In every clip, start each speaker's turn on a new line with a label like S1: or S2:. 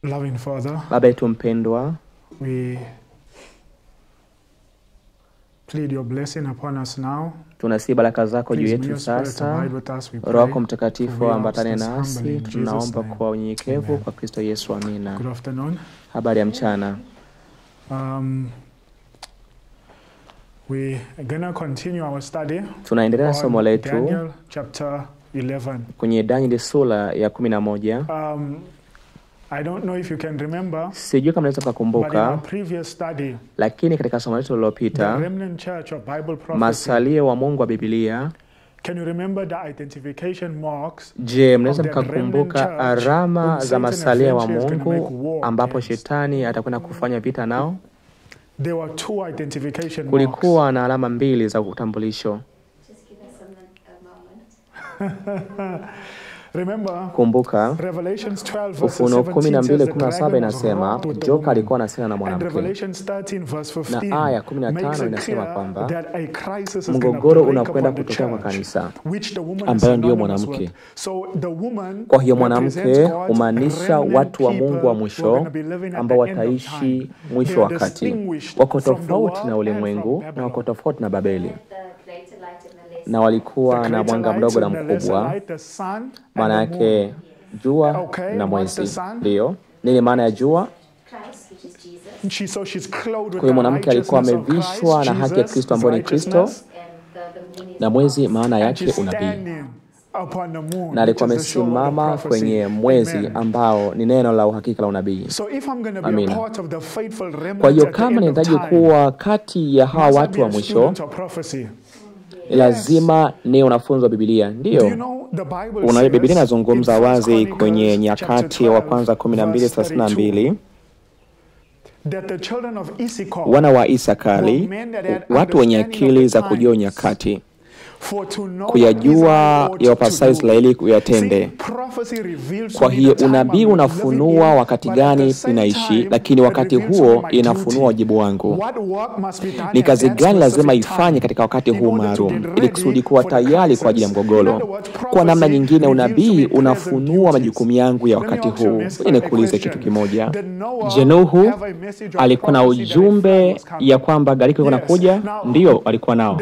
S1: Loving Father,
S2: Baba yetu mpendwa,
S1: we plead your blessing upon us now.
S2: tunasihi baraka zako juu yetu sasa. Roho yako Mtakatifu ambatane nasi, tunaomba kwa unyenyekevu kwa Kristo Yesu, amina.
S1: Good afternoon.
S2: Habari ya mchana.
S1: We are going to continue our study.
S2: Tunaendelea na somo letu
S1: Daniel chapter 11.
S2: kwenye Daniel sura ya 11.
S1: I don't know if you can remember.
S2: Sijui kama unaweza kukumbuka, lakini katika somo letu lililopita, masalio wa Mungu wa Biblia,
S1: can you remember the identification marks?
S2: Je, mnaweza mkakumbuka alama za masalio wa Mungu ambapo shetani atakwenda kufanya vita nao?
S1: There were two identification marks.
S2: Kulikuwa na alama mbili za utambulisho.
S1: Just give us a moment. Remember,
S2: kumbuka
S1: Revelations 12
S2: Ufunuo 12:17 inasema joka alikuwa anasema na mwanamke, na aya 15 inasema kwamba mgogoro unakwenda kutokea kwa kanisa ambayo ndiyo mwanamke. Kwa hiyo mwanamke humaanisha watu wa Mungu wa mwisho ambao wataishi mwisho wakati. Wako tofauti na ulimwengu na wako tofauti na Babeli, na walikuwa na mwanga mdogo na mkubwa, maana yake jua na mwezi. Ndio nini maana ya jua? Kwa hiyo mwanamke alikuwa amevishwa na haki ya Kristo ambayo ni Kristo, na mwezi maana yake unabii, na alikuwa amesimama kwenye mwezi ambao ni neno la uhakika la unabii. Amina. Kwa hiyo kama nahitaji kuwa kati ya hawa watu wa mwisho, lazima ni unafunzi wa Biblia. Ndio. Unaona Biblia inazungumza wazi kwenye Nyakati wa kwanza 12:32, wana wa Isakari, watu wenye akili za kujua nyakati, kuyajua yawapasayo Israeli kuyatende. Kwa hiyo unabii unafunua wakati gani inaishi, lakini wakati huo inafunua wajibu wangu. Ni kazi gani lazima ifanye katika wakati huu maalum ili kusudi kuwa tayari kwa ajili ya mgogoro. Kwa namna nyingine unabii unafunua majukumu yangu ya wakati huu. Nikuulize kitu kimoja. Je, Nuhu alikuwa na ujumbe ya kwamba gharika inakuja? Ndio, alikuwa nao.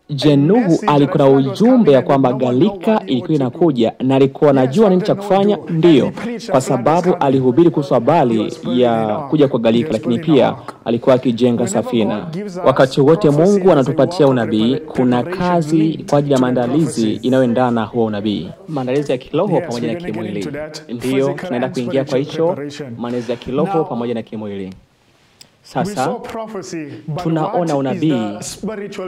S2: Je, Nuhu alikuwa na ujumbe ya kwamba gharika ilikuwa inakuja na alikuwa anajua nini cha kufanya? Ndio, kwa sababu alihubiri kuhusu habari ya kuja kwa gharika, lakini pia alikuwa akijenga safina. Wakati wote Mungu anatupatia unabii, kuna kazi kwa ajili ya maandalizi inayoendana na huo unabii. Maandalizi ya kiroho pamoja na kimwili. Ndio, tunaenda kuingia kwa hicho maandalizi ya kiroho pamoja na kimwili. Sasa tunaona unabii,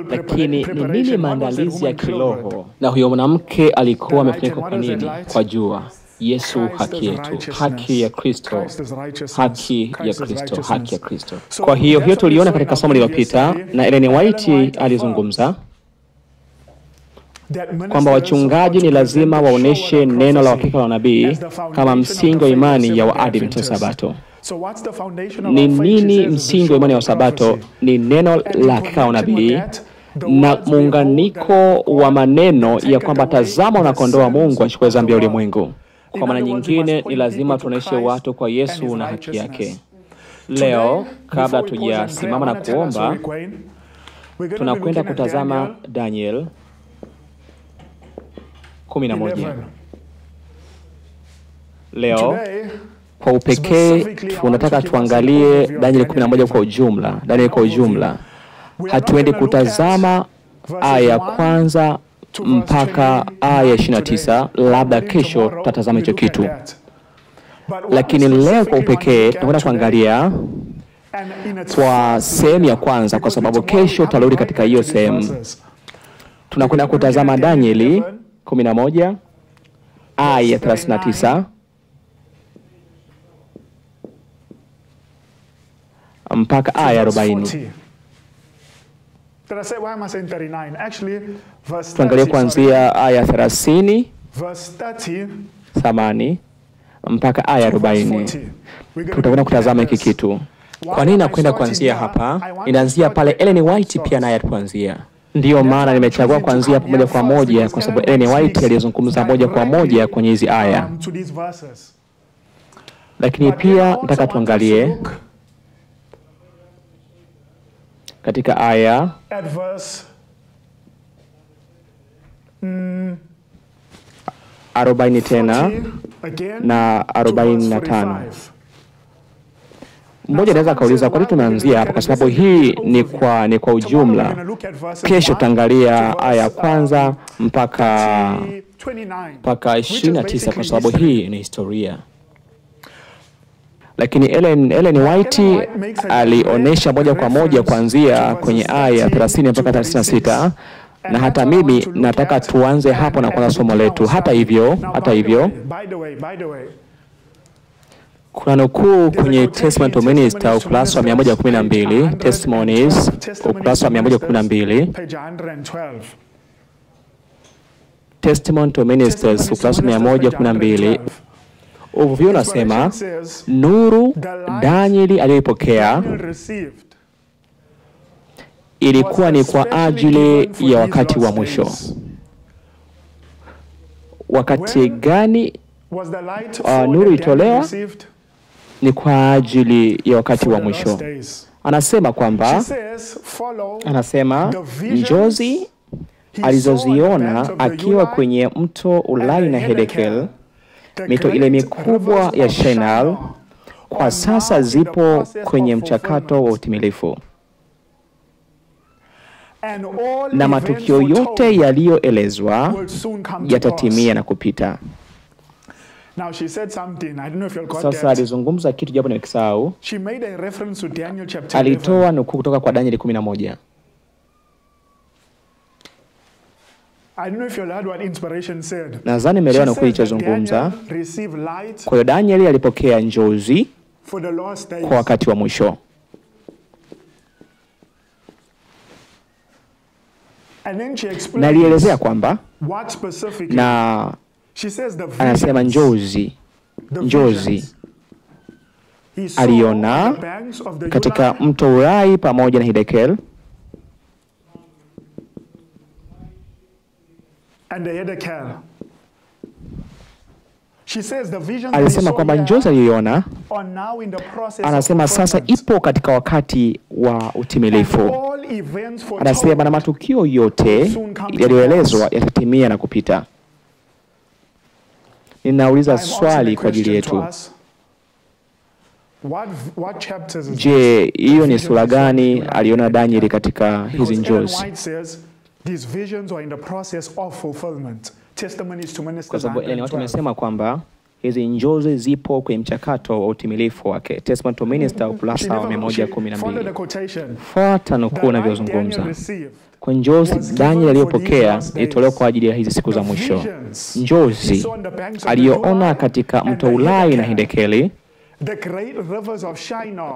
S2: lakini ni nini maandalizi ya kiroho? Na huyo mwanamke alikuwa amefunikwa kwa nini? Kwa jua. Yesu haki yetu, haki ya Kristo, haki ya Kristo, haki ya Kristo. Kwa hiyo tuliona katika somo lililopita, na Ellen White alizungumza kwamba wachungaji ni lazima waoneshe neno la hakika la nabii kama msingi wa imani ya Waadventista wa Sabato. Ni nini msingi wa imani ya Sabato? Ni neno la hakika la nabii na muunganiko wa maneno ya kwamba tazama unakondoa Mungu achukue dhambi ya ulimwengu. Kwa maana nyingine ni lazima tuoneshe watu kwa Yesu na haki yake. Leo kabla tujasimama na kuomba, tunakwenda kutazama Daniel 11. Leo kwa upekee tunataka tuangalie Daniel 11 kwa ujumla. Daniel kwa ujumla. Hatuendi kutazama aya ya kwanza mpaka aya 29, labda kesho tutatazama hicho kitu. Lakini leo kwa upekee tunakwenda kuangalia kwa sehemu ya kwanza, kwa sababu kesho tutarudi katika hiyo sehemu. Tunakwenda kutazama Danieli 11 aya 39 mpaka aya 40. Tuangalie kuanzia aya 30 mpaka aya 40. Tutakwenda kutazama hiki kitu. Kwa nini nakwenda kuanzia hapa? Inaanzia pale Ellen White pia naye kuanzia. Ndiyo maana nimechagua kuanzia moja kwa moja, kwa sababu Ellen White alizungumza moja kwa moja kwenye hizi aya. Lakini pia nataka tuangalie katika aya
S1: at verse
S2: 40 tena
S1: 40 again
S2: na
S1: to verse
S2: 45.
S1: 45.
S2: Mmoja anaweza kauliza kwa nini tumeanzia hapa, kwa sababu hii ni kwa ujumla. Kesho tutaangalia aya ya kwanza mpaka 29 kwa sababu hii ni historia. Lakini Ellen White alionyesha moja kwa moja kuanzia kwenye aya 30 mpaka 36, na hata mimi nataka tuanze hapo na kuanza somo letu. Hata hivyo
S1: by the way,
S2: kuna nukuu kwenye Testament of Ministers ukurasa wa 112, Testimonies ukurasa wa 112,
S1: page 112.
S2: Testament of Ministers ukurasa wa 112. Overview unasema nuru Danieli aliyoipokea ilikuwa ni kwa ajili ya wakati wa mwisho. Wakati gani nuru itolewa? Ni kwa ajili ya wakati wa mwisho. Anasema kwamba njozi alizoziona akiwa kwenye mto Ulai na Hedekel, mito ile mikubwa ya Shinar, kwa sasa zipo kwenye mchakato wa utimilifu, na matukio yote yaliyoelezwa yatatimia na kupita. Sasa alizungumza kitu japo nimekisahau. Alitoa nukuu kutoka kwa Danieli 11. Nadhani umeelewa nukuu ilichozungumza. Kwa hiyo Danieli alipokea njozi kwa wakati wa mwisho. Na alielezea kwamba, na anasema njozi aliona katika mto Ulai pamoja na Hedekel, alisema kwamba njozi aliyoona, anasema sasa ipo katika wakati wa utimilifu. Anasema na matukio yote yaliyoelezwa yatatimia na kupita. Ninauliza swali kwa ajili yetu. Je, hiyo ni sura gani aliona Danieli katika hizi njozi? Kwa sababu Ellen White amesema kwamba hizi njozi zipo kwenye mchakato wa utimilifu wake. Testament of Ministers ukurasa wa 112. Fuata nukuu unavyozungumza. Kwa njozi Danieli aliyopokea ilitolewa kwa ajili ya hizi siku za mwisho. Njozi aliyoona katika mto Ulai na Hidekeli,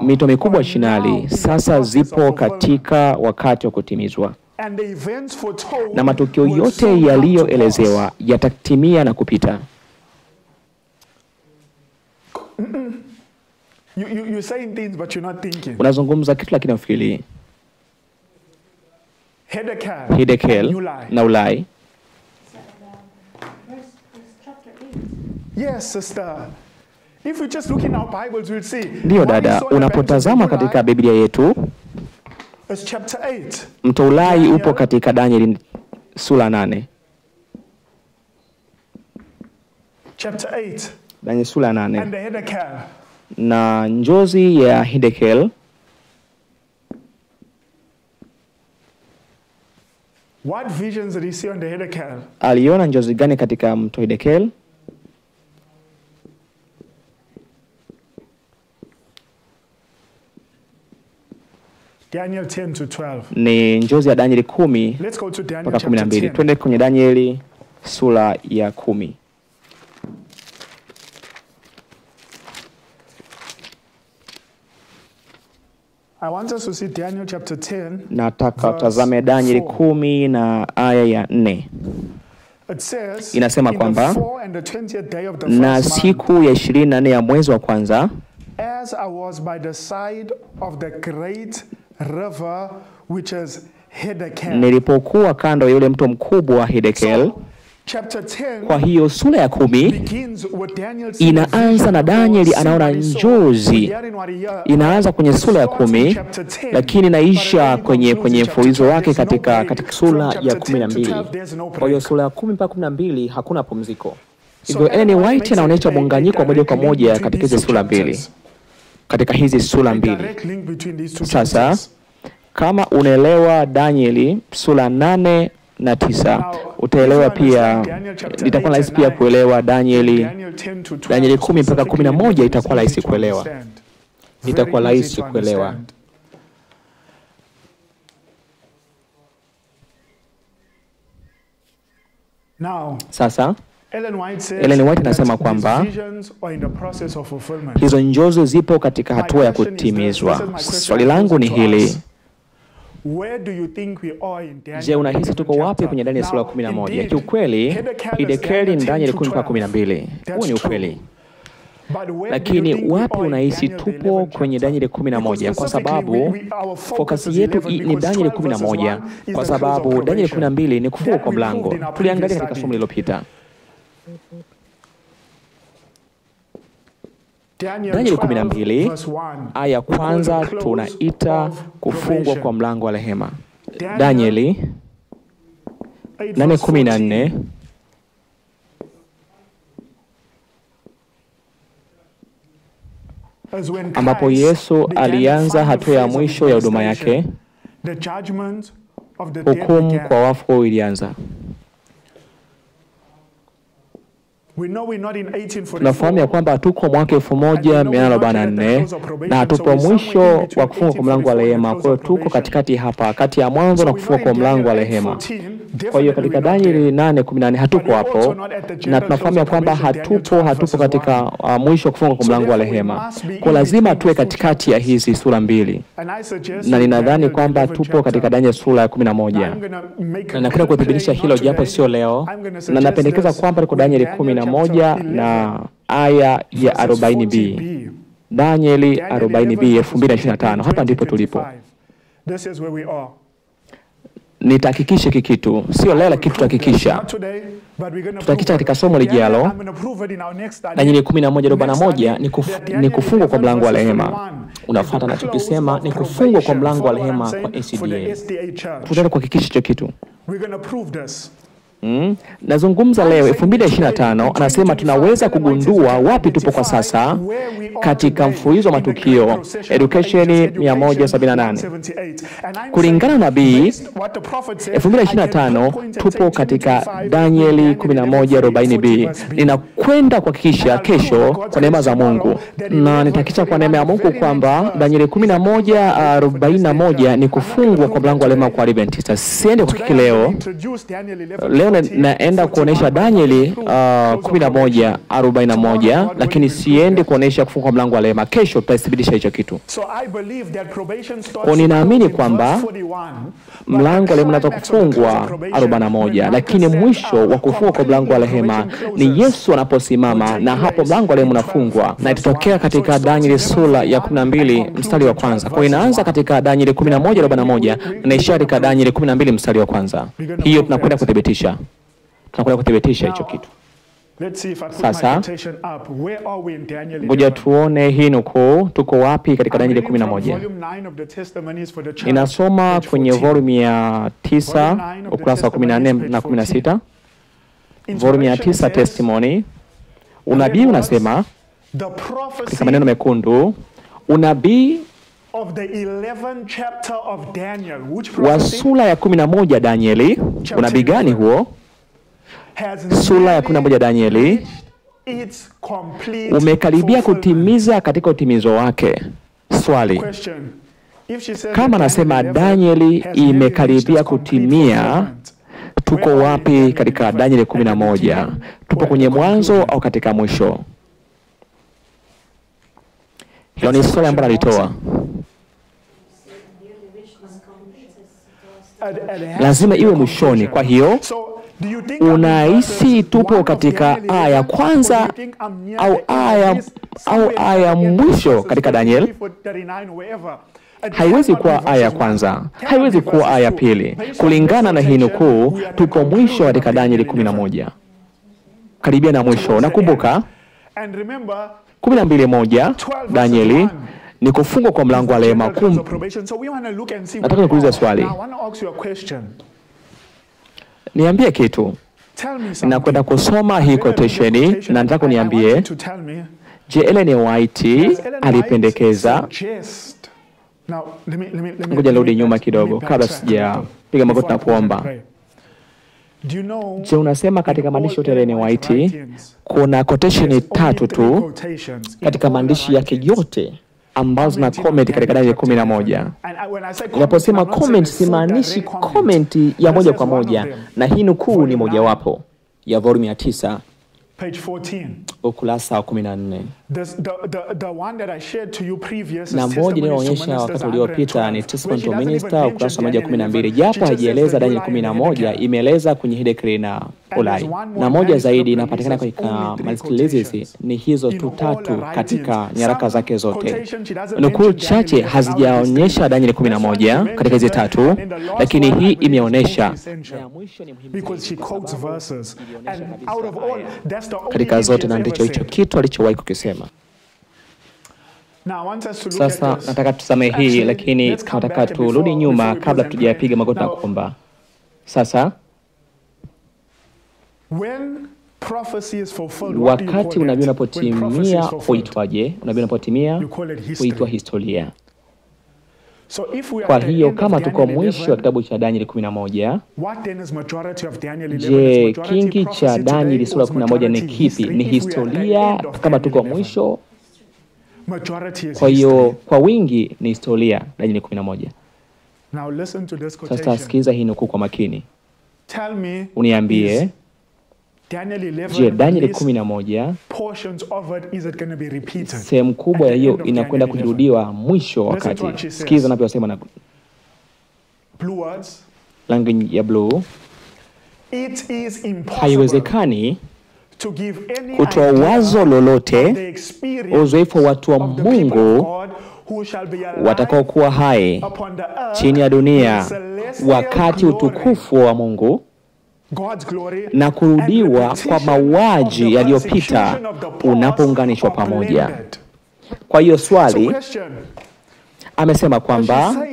S2: mito mikubwa ya Shinari, sasa zipo katika wakati wa kutimizwa, na matukio yote yaliyoelezewa yatatimia na kupita. Unazungumza kitu lakini unafikiri. Hedekel na Ulai.
S1: Yes, sister. If we just look in our Bibles, we'll see.
S2: Ndio dada, unapotazama katika Biblia yetu,
S1: chapter 8.
S2: Mto Ulai upo katika Danieli sura 8.
S1: Chapter 8.
S2: Danieli sura 8.
S1: And the Hedekel.
S2: Na njozi ya Hedekel,
S1: what visions did he see on the Hedekel?
S2: Aliona njozi gani katika mto Hedekel?
S1: Daniel 10 to 12.
S2: Ni njozi ya Danieli 10
S1: Let's go to Daniel
S2: mpaka
S1: chapter
S2: 12.
S1: 10.
S2: Twende kwenye Danieli sura ya 10.
S1: I want us to see Daniel chapter 10.
S2: Nataka utazame Danieli 10 na aya ya 4.
S1: It says,
S2: inasema kwamba, na siku ya 24 ya mwezi wa kwanza,
S1: as I was by the side of the great river which is Hiddekel.
S2: Nilipokuwa kando ya yule mto mkubwa wa Hiddekel. Kwa hiyo sura ya 10 inaanza na Danieli anaona njozi. Inaanza kwenye sura ya 10 lakini inaisha kwenye mfululizo wake katika sura ya 12. Kwa hiyo sura ya 10 mpaka 12 hakuna pumziko. Hivyo Ellen White anaonyesha muunganiko moja kwa moja katika hizi sura mbili. Katika hizi sura mbili. Sasa kama unaelewa Danieli sura 8 na 9, utaelewa pia, itakuwa rahisi pia kuelewa Danieli 10 mpaka 11, itakuwa rahisi kuelewa. Itakuwa rahisi kuelewa. Sasa Ellen White anasema kwamba hizo njozi zipo katika hatua ya kutimizwa. Swali langu ni hili: je, unahisi tuko wapi kwenye Danieli sura 11? Kiukweli, Hidekeli ni Danieli 10 mpaka 12. Huo ni ukweli. Lakini wapi unahisi tupo kwenye Danieli 11? Kwa sababu fokasi yetu ni Danieli 11, kwa sababu Danieli 12 ni kufungwa kwa mlango. Tuliangalia katika somo lililopita. Danieli 12 aya kwanza tunaita kufungwa kwa mlango wa rehema. Danieli 8:14 ambapo Yesu alianza hatua ya mwisho ya huduma yake, hukumu kwa wafu ilianza. Tunafahamu ya kwamba hatuko mwaka 1844 na hatupo mwisho wa kufunga kwa mlango wa rehema. Kwa hiyo tuko katikati hapa, kati ya mwanzo na kufunga kwa mlango wa rehema. Kwa hiyo katika Danieli 8:18 hatuko hapo, na tunafahamu ya kwamba hatupo katika mwisho wa kufunga kwa mlango wa rehema. Kwa lazima tuwe katikati ya hizi sura mbili. Na ninadhani kwamba tupo katika Danieli sura ya 11. Na napenda kuthibitisha hilo japo sio leo. Na napendekeza kwamba tuko Danieli 11 na aya ya 40b. Danieli 40b 2025. Hapa ndipo tulipo. Nitahakikisha kitu, sio leo lakini tutahakikisha. Tutahakikisha katika somo lijalo. Danieli 11:41 ni kufungwa kwa mlango wa rehema. Unafuata nachokisema ni kufungwa kwa mlango wa rehema kwa ACDA. Tutaenda kuhakikisha hicho kitu. Nazungumza leo 2025, anasema tunaweza kugundua wapi tupo kwa sasa katika mfululizo wa matukio Education 178. Kulingana na nabii 2025 tupo katika Danieli 11:40b. Ninakwenda kuhakikisha kesho kwa neema za Mungu, na nitahakikisha kwa neema ya Mungu kwamba Danieli 11:41 ni kufungwa kwa mlango wa rehema kwa Adventista. Siende kwa kiki leo naenda kuonesha Danieli 11:41, lakini siende kuonesha kufungwa kwa mlango wa rehema. Kesho tutathibitisha hicho kitu. Kwa ninaamini kwamba mlango wa rehema unaweza kufungwa 41, lakini mwisho wa kufungwa kwa mlango wa rehema ni Yesu anaposimama, na hapo mlango wa rehema unafungwa, na itatokea katika Danieli sura ya 12 mstari wa kwanza. Kwa inaanza katika Danieli 11:41 na ishara katika Danieli 12 mstari wa kwanza. Hiyo tunakwenda kuthibitisha. Tunakwenda kuthibitisha hicho kitu. Sasa ngoja tuone hii nukuu, tuko wapi katika Danieli 11. Ninasoma kwenye volume ya 9 ukurasa wa 14 na 16. Volume ya 9 Testimony. Unabii unasema katika maneno mekundu, unabii wa sura ya 11 Danieli. Unabii gani huo? Sura ya 11 Danieli umekaribia kutimiza katika utimizo wake. Swali: kama nasema Danieli imekaribia kutimia, tuko wapi katika Danieli 11? Tupo kwenye mwanzo au katika mwisho? Hiyo ni swali ambalo alitoa. Lazima iwe mwishoni. Kwa hiyo unahisi tupo katika aya ya kwanza au aya mwisho katika Daniel? haiwezi kuwa aya ya kwanza, haiwezi kuwa aya ya pili. Kulingana na hii nukuu, tuko mwisho katika Danieli 11. Karibia na mwisho. Nakumbuka 12:1 Danieli ni kufungwa kwa mlango wa rehema. Nataka nikuulize swali. Niambie kitu. Nakwenda kusoma hii quotation na nataka uniambie, je, Ellen White alipendekeza? Ngoja nirudi nyuma kidogo kabla sijapiga magoti na kuomba. Je, unasema katika maandishi yote ya Ellen White kuna quotation 3 tu katika maandishi yake yote ambazo na comment katika Danieli 11. Ninaposema comment simaanishi comment ya moja kwa moja, na hii nukuu ni mojawapo ya volume ya 9 ukurasa wa 14. Na moja niliyoonyesha wakati uliopita ni Testimony to Minister ukurasa wa 112. Japo haijaeleza Danieli 11, imeeleza kwenye hii decree na ulai. Na moja zaidi inapatikana katika Maskilizi, ni hizo tu 3 katika nyaraka zake zote. Nukuu chache hazijaonyesha Danieli 11 katika hizo 3, lakini hii imeonyesha katika zote, na ndicho hicho kitu alichowahi kukisema. Sasa nataka tusame hii, lakini nataka turudi nyuma kabla tujapiga magoti na kuomba. Sasa wakati unabii unapotimia huitwaje? Unabii unapotimia huitwa historia. Kwa hiyo kama tuko mwisho wa kitabu cha Danieli 11, je, kingi cha Danieli sura 11 ni kipi? Ni historia kama tuko mwisho. Kwa hiyo kwa wingi ni historia Danieli 11. Sasa sikiliza hii nukuu kwa makini. Uniambie, je, Danieli 11 sehemu kubwa ya hiyo inakwenda kujirudiwa mwisho wakati? Sikiza naposema na rangi ya blue. Haiwezekani kutoa wazo lolote uzoefu wa watu wa Mungu watakao kuwa hai chini ya dunia wakati utukufu wa Mungu na kurudiwa kwa mauaji yaliyopita unapounganishwa pamoja. Kwa hiyo swali, amesema kwamba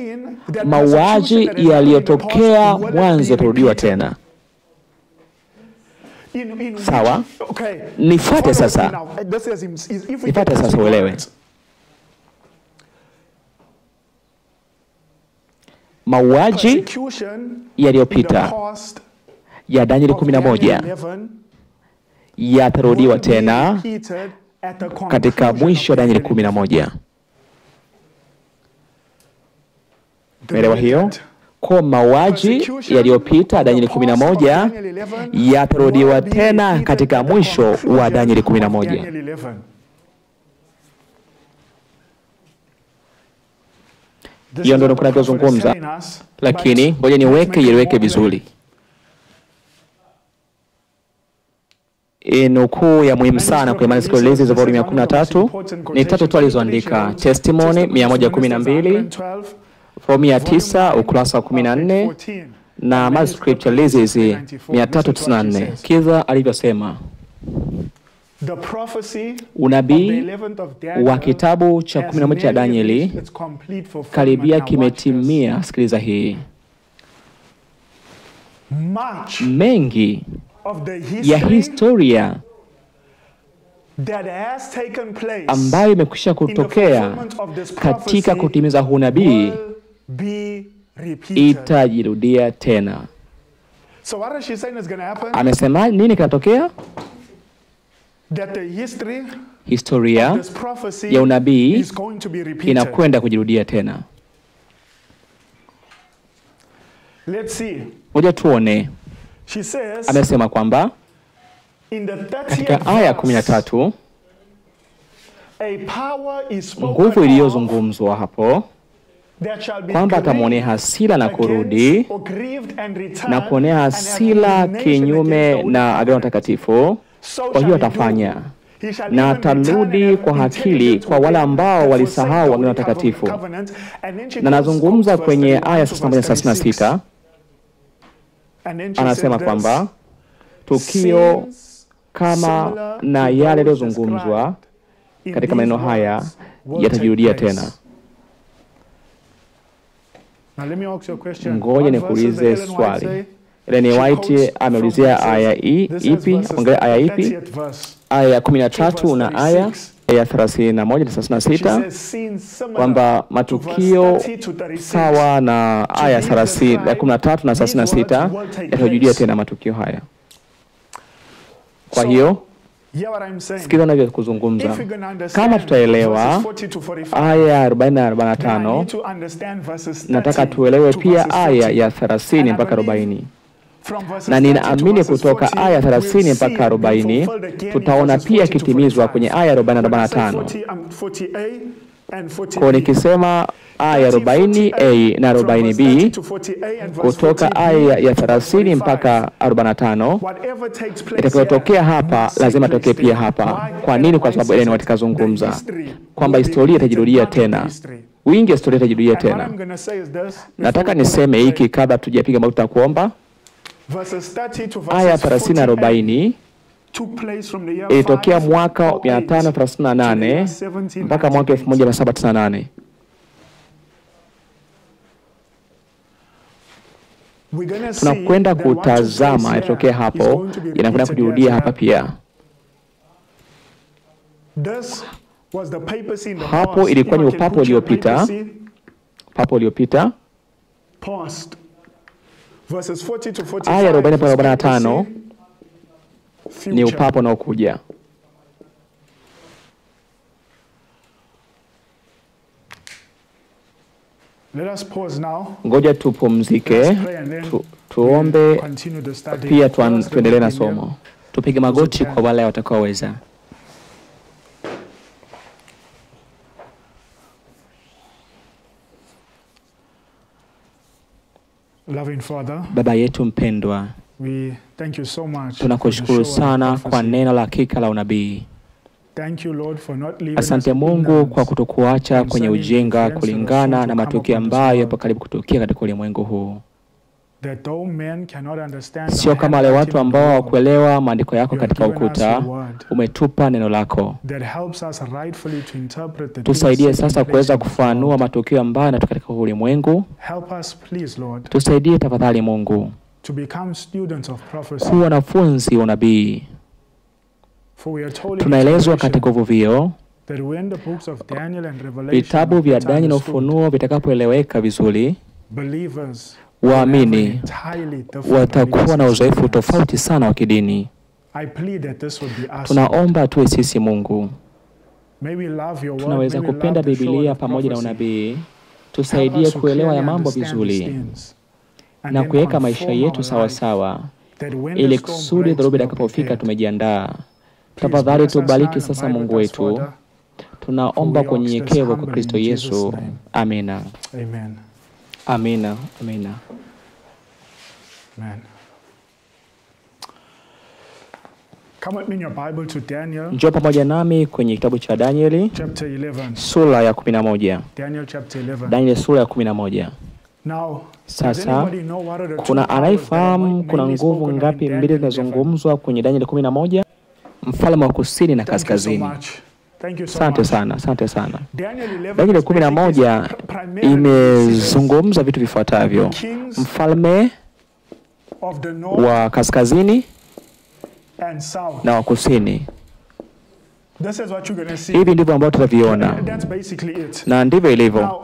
S2: mauaji yaliyotokea mwanzo kurudiwa tena. Sawa? Nifuate sasa. Nifuate sasa uelewe. Mauaji yaliyopita ya Danieli 11 yatarudiwa tena katika mwisho wa Danieli 11. Umeelewa hiyo? Kwa mauaji yaliyopita Danieli 11 yatarudiwa tena katika mwisho wa Danieli 11. Hiyo ndio tunazungumza, lakini ngoja niweke vizuri. Nukuu ya muhimu sana kwa Maskilizi za volume ya 13 ni 3 tu alizoandika. Testimony 112, volume ya 9 ukurasa wa 14, na Maskilizi 394. Kiza alivyosema, unabii wa kitabu cha 11 cha Danieli karibia kimetimia. Sikiliza hii. Mengi ya historia ambayo imekwisha kutokea katika kutimiza huu nabii itajirudia tena. Amesema nini kinatokea? Historia ya unabii inakwenda kujirudia tena. Ngoja tuone. Amesema kwamba katika aya 13 nguvu iliyozungumzwa hapo kwamba atamwonea hasira na kurudi na kuonea hasira kinyume na agano takatifu. Kwa hiyo atafanya na atarudi kwa akili kwa wale ambao walisahau agano takatifu. Na nazungumza kwenye aya 31:36, anasema kwamba tukio kama na yale yaliyozungumzwa katika maneno haya yatajirudia tena. Ngoja nikuulize swali. Ellen White ameulizia aya ipi? Angalia aya ipi? Aya ya 13 na aya ya 31 na 36, kwamba matukio sawa na aya 13 na 36 yatajirudia tena matukio haya. Kwa hiyo sikiza ninavyozungumza. Kama tutaelewa aya 40 na 45, nataka tuelewe pia aya ya 30 mpaka 40. Na ninaamini kutoka aya 30 mpaka 40 tutaona pia kitimizwa kwenye aya 40 na 45. Kwa nikisema aya 40A na 40B, kutoka aya ya 30 mpaka 45, itakayotokea hapa lazima tokee pia hapa. Kwa nini? Kwa sababu Ellen White kazungumza kwamba historia itajirudia tena. Wingi historia itajirudia tena. Nataka niseme hiki kabla tujapiga mafuta kuomba. Aya 30 na 40 ilitokea mwaka 1538 mpaka mwaka 1798. Tunakwenda kutazama ilitokea hapo, inakwenda kujirudia hapa pia. Hapo ilikuwa ni upapo uliopita. Papo uliopita. Aya 40 mpaka 45 ni upapo unaokuja. Ngoja tupumzike, tuombe, pia tuendelee na somo. Tupige magoti kwa wale watakaoweza. Baba yetu mpendwa, tunakushukuru sana kwa neno la hakika la unabii. Asante Mungu kwa kutokuacha kwenye ujinga kulingana na matukio ambayo yapo karibu kutukia katika ulimwengu huu. Sio kama wale watu ambao hawakuelewa maandiko yako katika ukuta, umetupa neno lako. Tusaidie sasa kuweza kufanua matukio ambayo yanatokea katika ulimwengu. Tusaidie tafadhali Mungu kuwa wanafunzi wa unabii. Tunaelezwa katika uvuvio, vitabu vya Daniel na Ufunuo vitakapoeleweka vizuri, waamini watakuwa na uzoefu tofauti sana wa kidini. Tunaomba tuwe sisi Mungu. Tunaweza kupenda Biblia pamoja na unabii. Tusaidie kuelewa ya mambo vizuri na kuweka maisha yetu sawa sawa, ili kusudi dhoruba itakapofika tumejiandaa. Tafadhali tubariki sasa Mungu wetu. Tunaomba kwa unyenyekevu kwa Kristo Yesu. Amina.
S1: Amen.
S2: Amina. Amina.
S1: Amen. Come with me in your Bible to Daniel.
S2: Njoo pamoja nami kwenye kitabu cha Danieli,
S1: chapter 11.
S2: Sura ya 11.
S1: Daniel chapter 11.
S2: Daniel sura ya 11.
S1: Now,
S2: sasa kuna anaifahamu kuna nguvu ngapi mbili zinazozungumzwa kwenye Daniel 11? Mfalme wa kusini na kaskazini. Asante sana, asante sana. Daniel 11 imezungumza vitu vifuatavyo: mfalme wa kaskazini na wa kusini. Hivi ndivyo ambavyo tutaviona, na ndivyo ilivyo.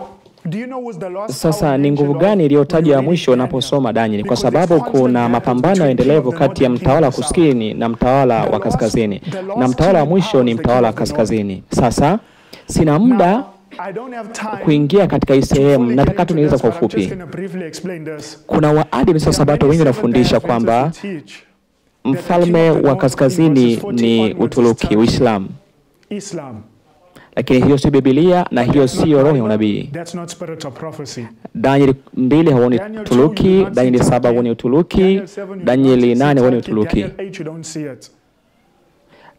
S2: Sasa ni nguvu gani iliyotajwa ya mwisho unaposoma Daniel? Kwa sababu kuna mapambano endelevu kati ya mtawala wa kusini na mtawala wa kaskazini, na mtawala wa mwisho ni mtawala wa kaskazini. Sasa sina muda kuingia katika hii sehemu, nataka tu nieleze kwa ufupi. Kuna waadventista wa Sabato wengi wanafundisha kwamba mfalme wa kaskazini ni Uturuki, Uislamu. Lakini hiyo si Biblia na hiyo sio roho ya unabii. Daniel 2 haoni Uturuki, Daniel 7 haoni Uturuki, Daniel 8 haoni Uturuki.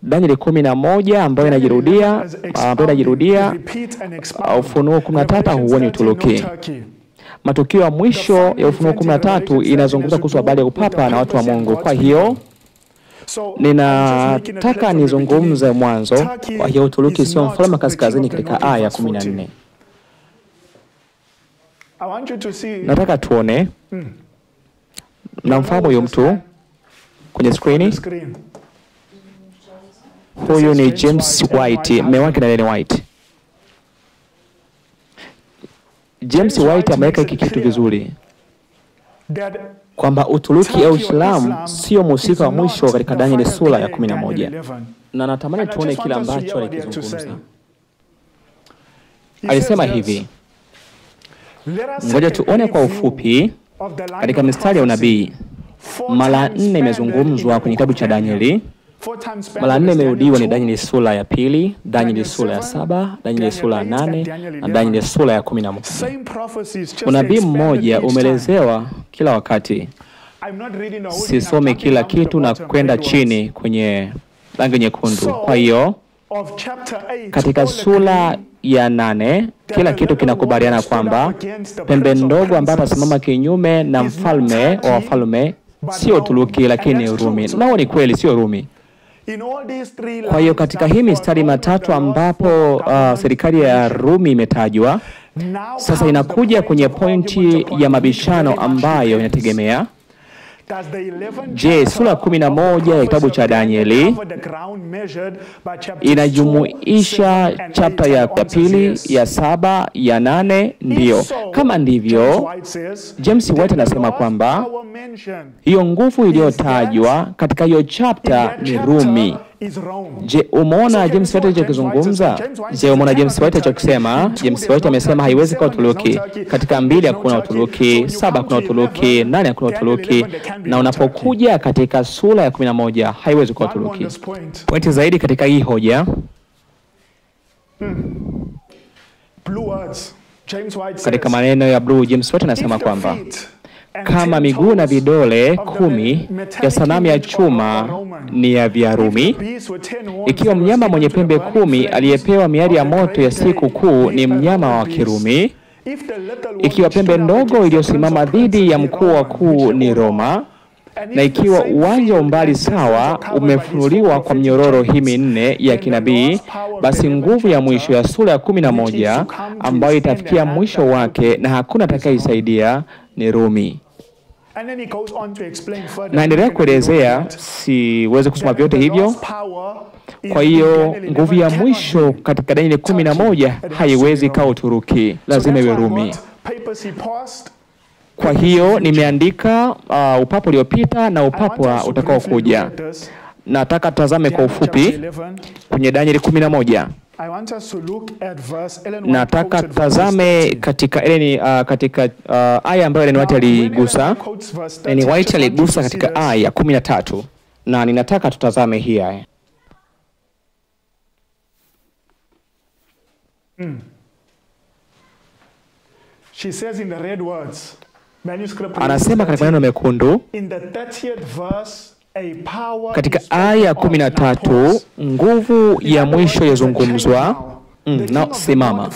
S2: Danieli 11 ambayo inajirudia, Ufunuo 13 huoni Uturuki. Matukio ya mwisho ya Ufunuo 13 inazungumza kuhusu habari ya upapa na watu wa Mungu. Kwa hiyo ninataka nizungumze mwanzo. Kwa hiyo Uturuki sio mfalme kaskazini katika aya ya 14. Nataka tuone. Mnamfahamu huyo mtu kwenye screen? Huyu ni James White, mume wake na Ellen White. James White ameweka hiki kitu vizuri, kwamba Uturuki au Uislamu sio mhusika wa mwisho katika Danieli sura ya 11. Na natamani tuone kile ambacho alikizungumza. Alisema hivi, ngoja tuone kwa ufupi katika mistari ya unabii. Mara 4 imezungumzwa kwenye kitabu cha Danieli. Mara 4 imerudiwa ni Danieli sura ya 2, Danieli sura ya 7, Danieli sura ya 8 na Danieli sura ya 11. Unabii mmoja umeelezewa kila wakati. Sisome kila kitu na kwenda chini kwenye rangi nyekundu. Kwa hiyo katika sura ya 8 kila kitu kinakubaliana kwamba pembe ndogo ambayo atasimama kinyume na mfalme wa wafalme sio Uturuki lakini Rumi. Nao ni kweli sio Rumi. Kwa hiyo katika hii mistari matatu ambapo serikali ya Rumi imetajwa, sasa inakuja kwenye pointi ya mabishano ambayo inategemea, je, sura 11 ya kitabu cha Danieli inajumuisha chapter ya 2, ya 7, ya 8? Ndio. Kama ndivyo, James White anasema kwamba hiyo nguvu iliyotajwa katika hiyo chapter ni Rumi. Je, umeona James White alichokizungumza? Je, umeona James White alichokisema? James White amesema haiwezi kuwa Uturuki. Katika 2 hakuna Uturuki, 7 hakuna Uturuki, 8 hakuna Uturuki, na unapokuja katika sura ya 11 haiwezi kuwa Uturuki. Pointi zaidi katika hii hoja. Katika maneno ya blue, James White anasema kwamba kama miguu na vidole 10 ya sanamu ya chuma ni ya Vyarumi, ikiwa mnyama mwenye pembe 10 aliyepewa miali ya moto ya siku kuu ni mnyama wa Kirumi, ikiwa pembe ndogo iliyosimama dhidi ya mkuu wa kuu ni Roma, na ikiwa uwanja umbali sawa umefunuliwa kwa mnyororo hii 4 ya kinabii, basi nguvu ya mwisho ya sura ya 11 ambayo itafikia mwisho wake na hakuna atakayesaidia ni Rumi. Naendelea kuelezea, siwezi kusoma vyote hivyo. Kwa hiyo nguvu ya mwisho katika Danieli 11 haiwezi kuwa Uturuki, lazima iwe Rumi. Kwa hiyo nimeandika upapa uliopita na upapa utakao kuja. Nataka tazame kwa ufupi kwenye Danieli 11. Nataka tazame katika katika aya ambayo Ellen White aligusa. Ellen White aligusa katika aya ya 13, na ninataka tutazame hii aya.
S1: She says in the red words,
S2: anasema katika maneno mekundu katika aya 13, nguvu ya mwisho yazungumzwa na simama.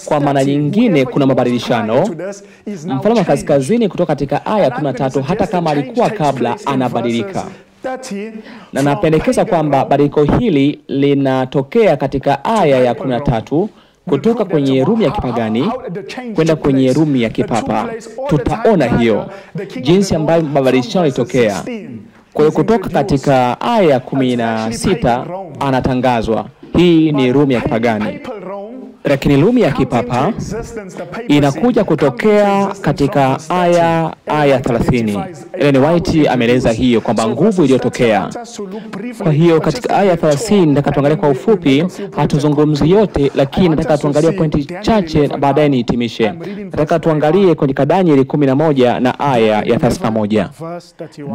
S2: Kwa maana nyingine kuna mabadilishano. Mfalme wa kaskazini kutoka katika aya 13 hata kama alikuwa kabla anabadilika. Na napendekeza kwamba badiliko hili linatokea katika aya ya 13 kutoka kwenye Rumi ya kipagani kwenda kwenye Rumi ya kipapa. Tutaona hiyo jinsi ambayo mabadilishano yalitokea. Kwa hiyo kutoka katika aya 16 anatangazwa hii ni Rumi ya kipagani, lakini Rumi ya kipapa inakuja kutokea katika aya 30. Ellen White ameeleza hiyo kwamba nguvu iliyotokea. Kwa hiyo katika aya 30 nataka tuangalie kwa ufupi, hatuzungumzi yote, lakini nataka tuangalie pointi chache na baadaye nihitimishe. Nataka tuangalie kwenye Danieli 11 na aya ya 31.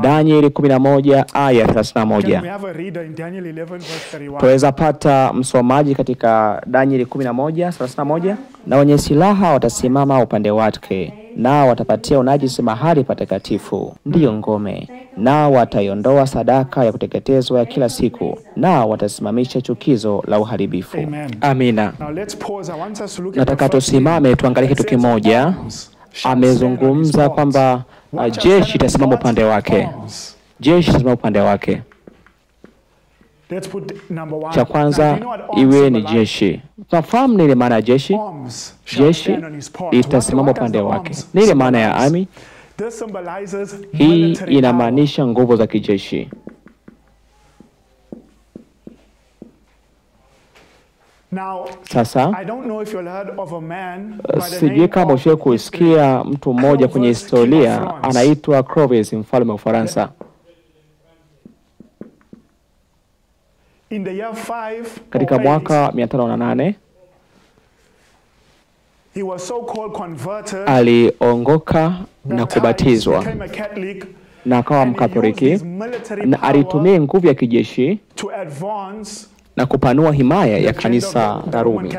S2: Danieli 11 aya ya 31. Tuweza pata msomaji katika Danieli 11:31. Na wenye silaha watasimama upande wake nao watapatia unajisi mahali patakatifu, ndiyo ngome, nao wataiondoa sadaka ya kuteketezwa ya kila siku, nao watasimamisha chukizo la uharibifu. Amina. Nataka tusimame tuangalie kitu kimoja. Amezungumza kwamba jeshi itasimama upande wake. Jeshi itasimama upande wake. Cha kwanza iwe ni jeshi. Tunafahamu nini maana ya jeshi? Jeshi itasimama upande wake. Nini maana ya army? Hii inamaanisha nguvu za kijeshi. Sasa sijui kama ushawahi kusikia mtu mmoja kwenye historia anaitwa Clovis, mfalme wa Ufaransa. Katika mwaka 508 aliongoka na kubatizwa na akawa Mkatoliki, na alitumia nguvu ya kijeshi na kupanua himaya ya kanisa la Rumi.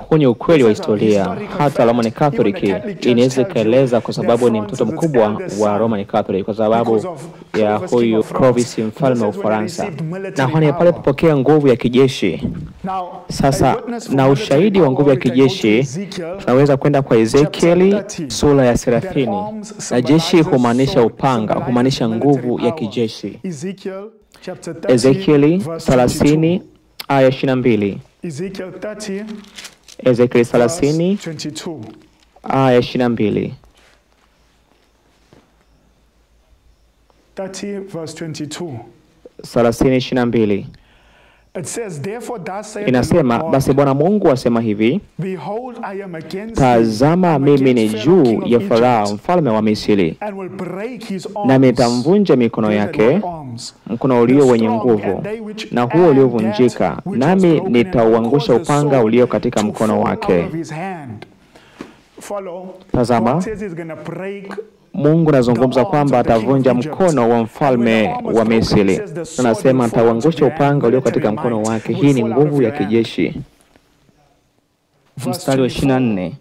S2: Kwenye ukweli wa historia, hata Roman Catholic inaweza kueleza kwa sababu ni mtoto mkubwa wa Roman Catholic kwa sababu ya huyu Clovis, mfalme wa Ufaransa, na hone pale kupokea nguvu ya kijeshi. Sasa na ushahidi wa nguvu ya kijeshi tunaweza kwenda kwa Ezekieli sura ya 30, na jeshi humaanisha upanga, humaanisha nguvu ya kijeshi. Ezekieli 30 aya 22. Ezekieli 30 aya 22. 30:22. Inasema, basi Bwana Mungu asema hivi, tazama mimi ni juu ya Farao mfalme wa Misri, na nitamvunja mikono yake, mkono ulio wenye nguvu na huo uliovunjika, nami nitauangusha upanga ulio katika mkono wake. Tazama, Mungu anazungumza kwamba atavunja mkono wa mfalme wa Misri. Anasema atauangusha upanga ulio katika mkono wake. Hii ni nguvu ya kijeshi. Mstari wa 24.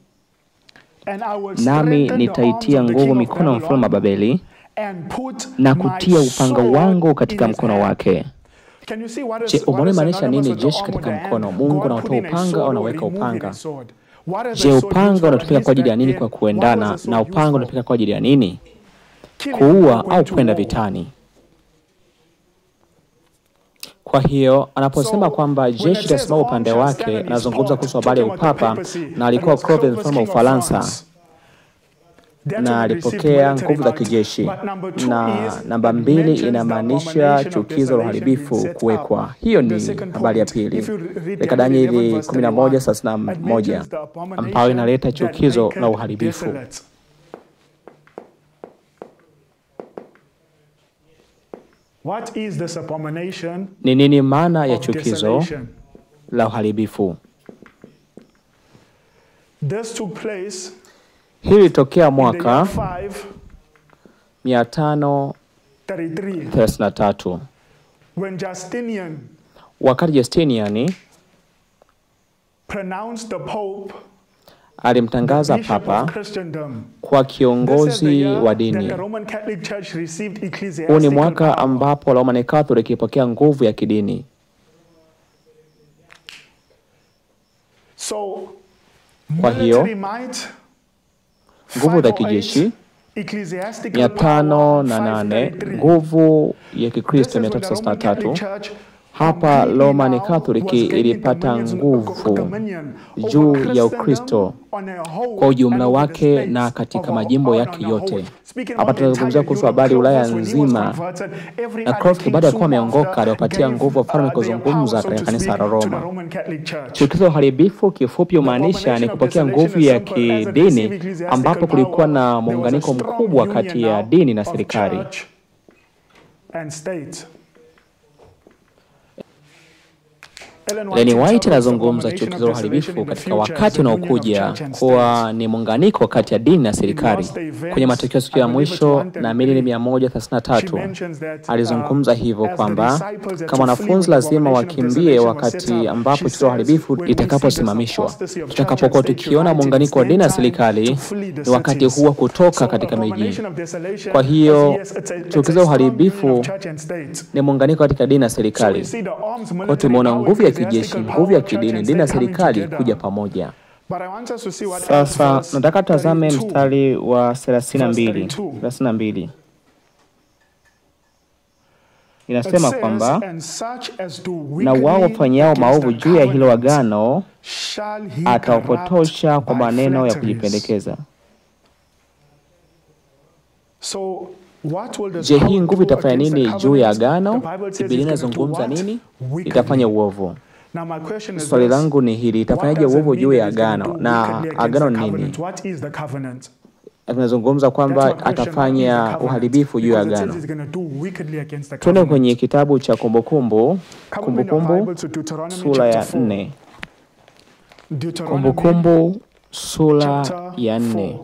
S2: Nami nitaitia nguvu mikono wa mfalme wa Babeli na kutia upanga wangu katika mkono wake. Je, umeona maanisha nini jeshi katika mkono? Mungu anatoa upanga au anaweka upanga? Je, upanga unatumika kwa ajili ya nini? Kwa kuendana. Na upanga unatumika kwa ajili ya nini? Kuua au kwenda vitani. Kwa hiyo anaposema kwamba jeshi litasimama upande wake, anazungumza kuhusu habari ya upapa, na alikuwa Clovis, mfalme wa Ufaransa, na alipokea nguvu za kijeshi. Na namba 2 inamaanisha chukizo la uharibifu kuwekwa. Hiyo ni habari ya pili. Katika Danieli 11:31 ambayo inaleta chukizo la uharibifu. Ni nini maana ya chukizo la uharibifu? Hili litokea mwaka 533 wakati Justinian alimtangaza papa kwa kiongozi wa dini. Huu ni mwaka ambapo Roman Catholic ilipokea nguvu ya kidini. Kwa hiyo nguvu za kijeshi 508, nguvu ya Kikristo 363. Hapa Roman Catholic ilipata nguvu juu ya Ukristo kwa ujumla wake na katika majimbo yake yote. Hapa tunazungumzia kuhusu habari Ulaya nzima, na Clovis baada ya kuwa ameongoka aliwapatia nguvu wafalme kuzungumza katika kanisa la Roma. Chukizo la uharibifu kifupi humaanisha ni kupokea nguvu ya kidini ambapo kulikuwa na muunganiko mkubwa kati ya dini na serikali. Ellen White anazungumza chukizo la uharibifu katika wakati unaokuja kuwa ni muunganiko kati ya dini na serikali. Kwenye matokeo siku ya mwisho na 133 alizungumza hivyo kwamba kama wanafunzi lazima wakimbie wakati ambapo chukizo la uharibifu itakaposimamishwa. Tutakapokuwa tukiona muunganiko wa dini na serikali ni wakati huo kutoka katika miji. Kwa hiyo chukizo la uharibifu ni muunganiko katika dini na serikali. Kwa tumeona nguvu ya kijeshi, nguvu ya kidini, dini na serikali kuja pamoja. Sasa nataka tazame mstari wa 32. Inasema kwamba na wao wafanyao maovu juu ya hilo agano atawapotosha kwa maneno ya kujipendekeza. Je, hii nguvu itafanya nini juu ya agano? Biblia inazungumza nini? Itafanya uovu. Swali langu ni hili, itafanyaje uovu juu ya agano? Na agano ni nini? Tunazungumza kwamba atafanya uharibifu juu ya agano. Tuende kwenye kitabu cha Kumbukumbu sura ya 4. Kumbukumbu sura ya 4.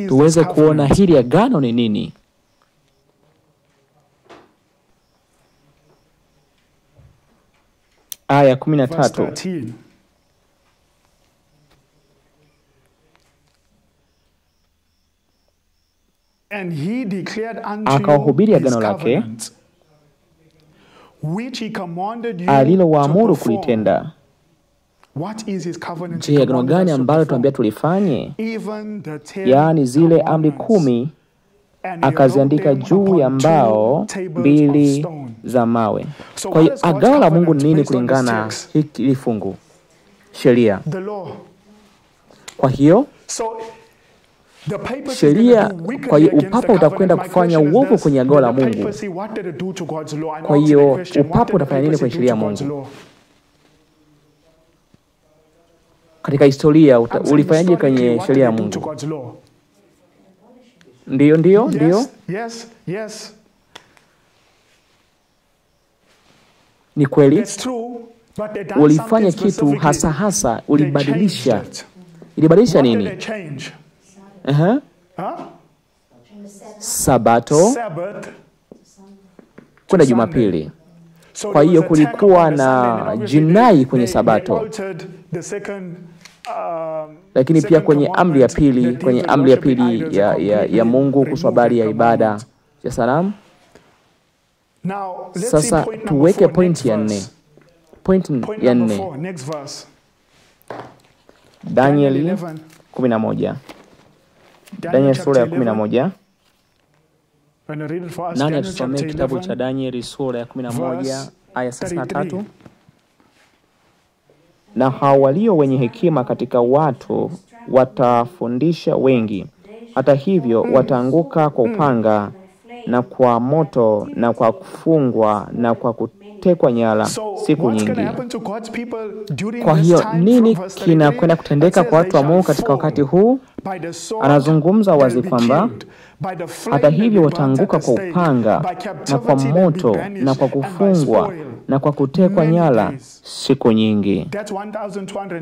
S2: Tuweze kuona hili agano ni nini. Aya 13. Akawahubiri agano lake alilowaamuru kulitenda. Je, agano gani ambalo tuambia tulifanye? Yaani zile amri 10 akaziandika juu ya mbao 2 za mawe. Kwa hiyo agano la Mungu ni nini kulingana hili fungu? Sheria. Kwa hiyo sheria, kwa hiyo upapa utakwenda kufanya uovu kwenye agano la Mungu. Kwa hiyo upapa utafanya nini kwenye sheria ya Mungu? Katika historia ulifanyaje kwenye sheria ya Mungu? Ndio. Yes. Ni kweli. Ulifanya kitu hasa ulibadilisha. Ilibadilisha nini? Sabato kwenda Jumapili. Kwa hiyo kulikuwa na jinai kwenye Sabato. Lakini pia kwenye amri ya pili, ya Mungu kuhusu habari ya ibada ya sanamu. Sasa tuweke point ya 4. Daniel 11. Daniel sura ya 11. Nani atusomee kitabu cha Daniel sura ya 11 aya 63? Na hao walio wenye hekima katika watu watafundisha wengi. Hata hivyo wataanguka kwa upanga na kwa moto na kwa kufungwa na kwa kutekwa nyara siku nyingi. Kwa hiyo nini kinakwenda kutendeka kwa watu wa Mungu katika wakati huu? Anazungumza wazi kwamba hata hivyo wataanguka kwa upanga na kwa moto na kwa kufungwa na kwa kutekwa nyara siku nyingi.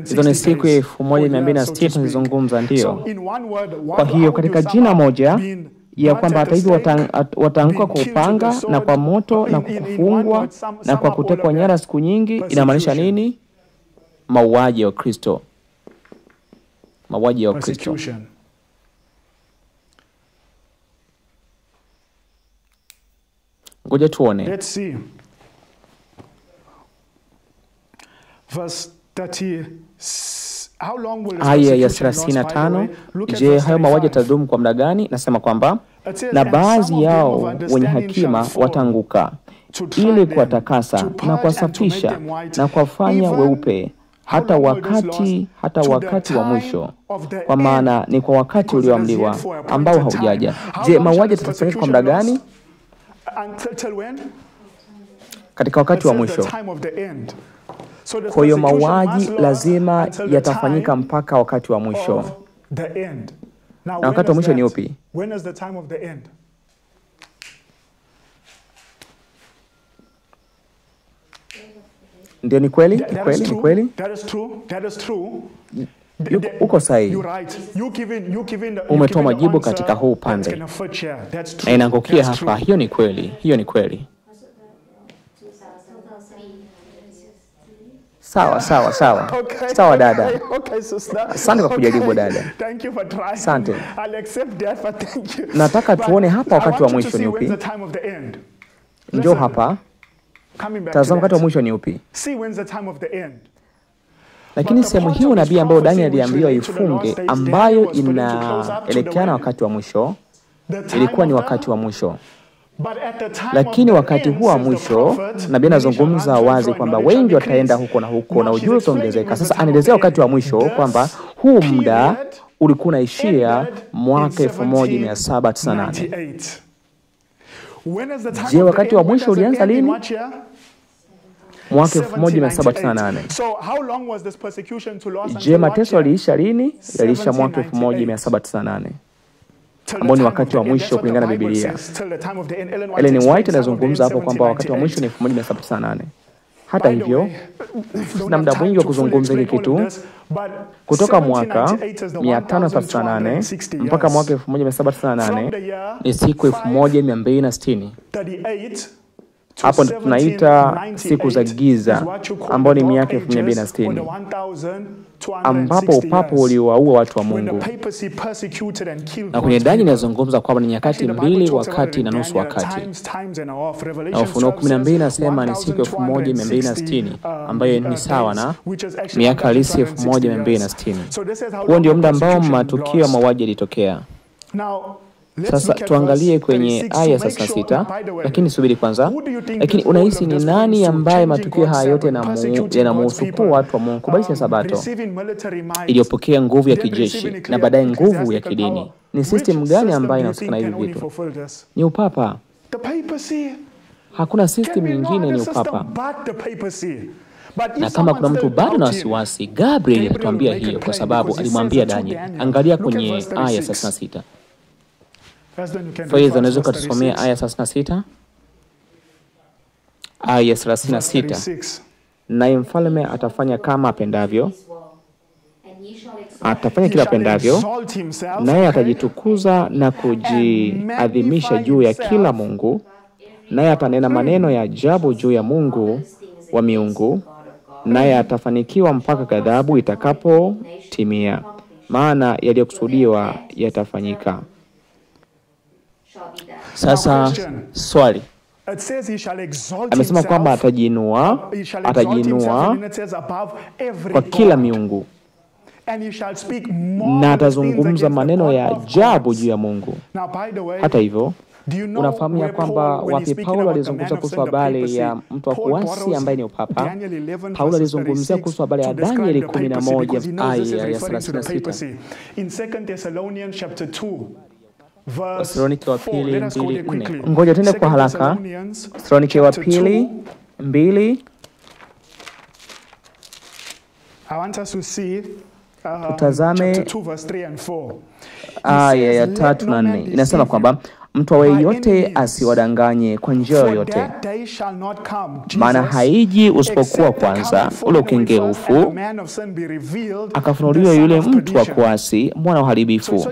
S2: Hizo ni siku ya 1260 tunazungumza, ndio. Kwa hiyo katika jina moja ya kwamba hata hivyo wataanguka kwa upanga na kwa moto na kufungwa na kwa kutekwa nyara siku nyingi, inamaanisha nini? Mauaji ya Kristo. Mauaji ya Kristo. Ngoja tuone.
S1: Let's see. Verse 30.
S2: Aya ya 35. Je, hayo mauaji yatadumu kwa muda gani? Nasema kwamba na baadhi yao wenye hekima wataanguka ili kuwatakasa na kuwasafisha na kuwafanya weupe hata wakati wa mwisho, kwa maana ni kwa wakati ulioamriwa ambao haujaja. Je, mauaji yatafanyika kwa muda gani? Katika wakati wa mwisho. Kwa hiyo mauaji lazima yatafanyika mpaka wakati wa mwisho. Na wakati wa mwisho ni upi? Ndio, ni kweli, ni kweli.
S1: That is true.
S2: Uko sahihi. Umetoa majibu katika huu upande na inaangukia hapa. Hiyo ni kweli. Sawa.
S1: Okay.
S2: Sawa dada.
S1: Okay, sister.
S2: Asante kwa kujaribu dada.
S1: Thank you for trying.
S2: Asante.
S1: I'll accept that, but thank you.
S2: Nataka tuone hapa wakati wa mwisho ni upi. Njoo hapa. Tazama wakati wa mwisho ni upi.
S1: See when's the time of the end.
S2: Lakini sehemu hiyo nabii ambayo Daniel aliambiwa ifunge, ambayo inaelekeana wakati wa mwisho, ilikuwa ni wakati wa mwisho. Lakini wakati huo wa mwisho, nabii anazungumza wazi kwamba wengi wataenda huko na huko na ujue utaongezeka. Sasa anaelezea wakati wa mwisho kwamba huu muda ulikuwa unaishia mwaka 1798. Je, wakati wa mwisho ulianza lini? Mwaka 1798. Je, mateso yaliisha lini? Yaliisha mwaka 1798. Ambao ni wakati wa mwisho kulingana na Biblia. Ellen White anazungumza hapo kwamba wakati wa mwisho ni 1798. Hata hivyo, na muda mwingi wa kuzungumza hiki kitu, kutoka mwaka 538 mpaka mwaka 1798 ni siku 1260. Hapo tunaita siku za giza, ambao ni miaka 1260, ambapo upapa uliwaua watu wa Mungu. Na kwenye Daniel inazungumza kwamba ni nyakati mbili, wakati na nusu wakati. Na Ufunuo 12 nasema ni siku 1260, ambayo ni sawa na miaka halisi 1260. Huo ndio muda ambao matukio ya mauaji yalitokea. Sasa tuangalie kwenye aya 6, lakini subiri kwanza. Lakini unahisi ni nani ambaye matukio haya yote yanamhusu kwa watu wa Mungu kubalisha Sabato iliyopokea nguvu ya kijeshi na baadaye nguvu ya kidini? Ni system gani ambayo inahusika na hivi vitu? Ni upapa. Hakuna system nyingine, ni upapa. Na kama kuna mtu bado na wasiwasi, Gabriel atatuambia hiyo kwa sababu alimwambia Daniel. Angalia kwenye aya 66. Faiza, unaweza kutusomea aya 36? Aya 36. Naye mfalme atafanya kama apendavyo, atafanya kila apendavyo, naye atajitukuza na kujiadhimisha juu ya kila mungu, naye atanena maneno ya ajabu juu ya Mungu wa miungu, naye atafanikiwa mpaka ghadhabu itakapotimia, maana yaliyokusudiwa yatafanyika. Sasa swali, amesema kwamba atajiinua kwa kila miungu na atazungumza maneno ya ajabu juu ya Mungu. Hata hivyo, unafahamu ya kwamba wapi Paulo alizungumza kuhusu habari ya mtu wa kuasi ambaye ni upapa? Paulo alizungumzia kuhusu habari ya Danieli 11 aya ya 36. Wathesalonike wa pili 2:4. Ngoja tuende kwa haraka. Wathesalonike wa pili 2. Tutazame aya ya 3 na 4. Inasema kwamba mtu awaye yote asiwadanganye kwa njia yoyote, maana haiji usipokuwa kwanza ule ukengeufu akafunuliwa yule mtu wa kuasi, mwana wa uharibifu.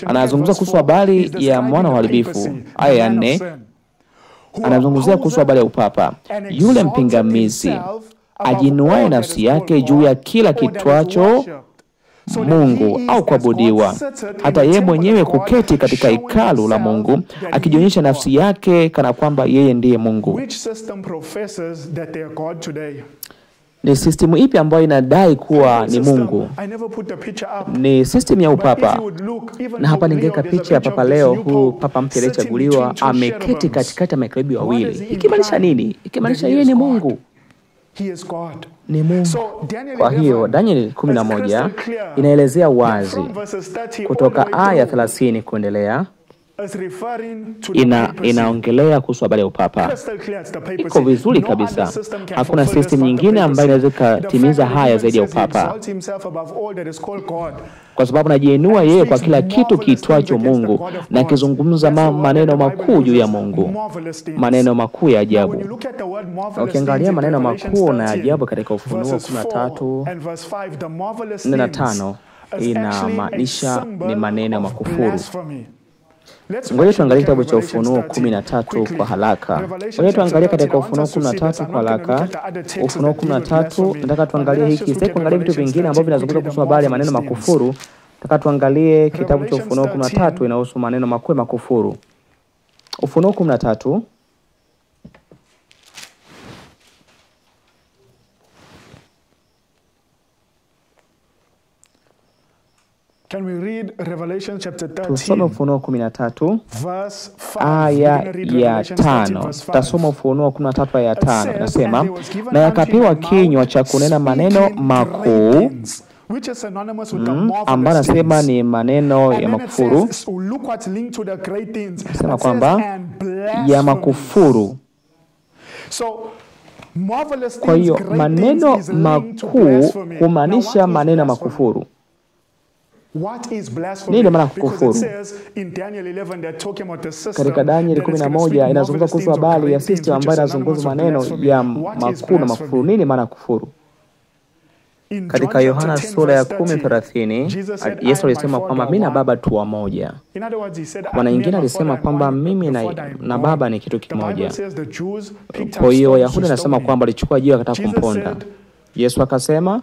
S2: Anazungumza kuhusu habari ya mwana wa uharibifu. Aya ya 4 anazungumzia kuhusu habari ya upapa, yule mpingamizi ajinuaye nafsi yake juu ya kila kitwacho Mungu au kuabudiwa, hata yeye mwenyewe kuketi katika hekalu la Mungu akijionyesha nafsi yake kana kwamba yeye ndiye Mungu. Ni system ipi ambayo inadai kuwa ni Mungu? Ni system ya upapa. Na hapa ningeweka picha ya Papa Leo, huu papa mpya aliyechaguliwa, ameketi katikati ya makerubi wawili. Ikimaanisha nini? Ikimaanisha yeye ni Mungu. Ni Mungu. Kwa hiyo Daniel 11 inaelezea wazi kutoka aya 30 kuendelea inaongelea kuhusu habari ya upapa. Iko vizuri kabisa. Hakuna system nyingine ambayo inaweza kutimiza haya zaidi ya upapa, kwa sababu anajiinua yeye kwa kila kitu kiitwacho Mungu na akizungumza maneno makuu juu ya Mungu, maneno makuu ya ajabu. Ukiangalia maneno makuu na ajabu katika Ufunuo 13:4-5 inamaanisha ni maneno makufuru. Ngoja tuangalie kitabu cha Ufunuo 13 kwa haraka. Ngoja tuangalie katika Ufunuo 13 kwa haraka. Ufunuo 13, nataka tuangalie hiki. Sasa kuangalia vitu vingine ambavyo vinazungumza kuhusu habari ya maneno makufuru. Nataka tuangalie kitabu cha Ufunuo 13 inahusu maneno makuu makufuru. Ufunuo 13
S1: Can we read Revelation chapter 13?
S2: Tusome Ufunuo 13 aya ya 5. Tasoma Ufunuo 13 aya ya 5. Nasema, na yakapewa kinywa cha kunena maneno makuu, ambayo nasema ni maneno ya makufuru. Nasema kwamba ya makufuru. Kwa hiyo maneno makuu humaanisha maneno makufuru. Nini maana kukufuru? Katika Danieli 11 inazungumza kuhusu habari ya system ambayo inazungumza maneno ya makuu na makufuru. Nini maana kufuru? Katika Yohana sura ya 10:30 Yesu alisema kwamba mimi na Baba tu wamoja. Maana nyingine alisema kwamba mimi na Baba ni kitu kimoja. Kwa hiyo Wayahudi nasema kwamba alichukua jiwe akataka kumponda. Yesu akasema,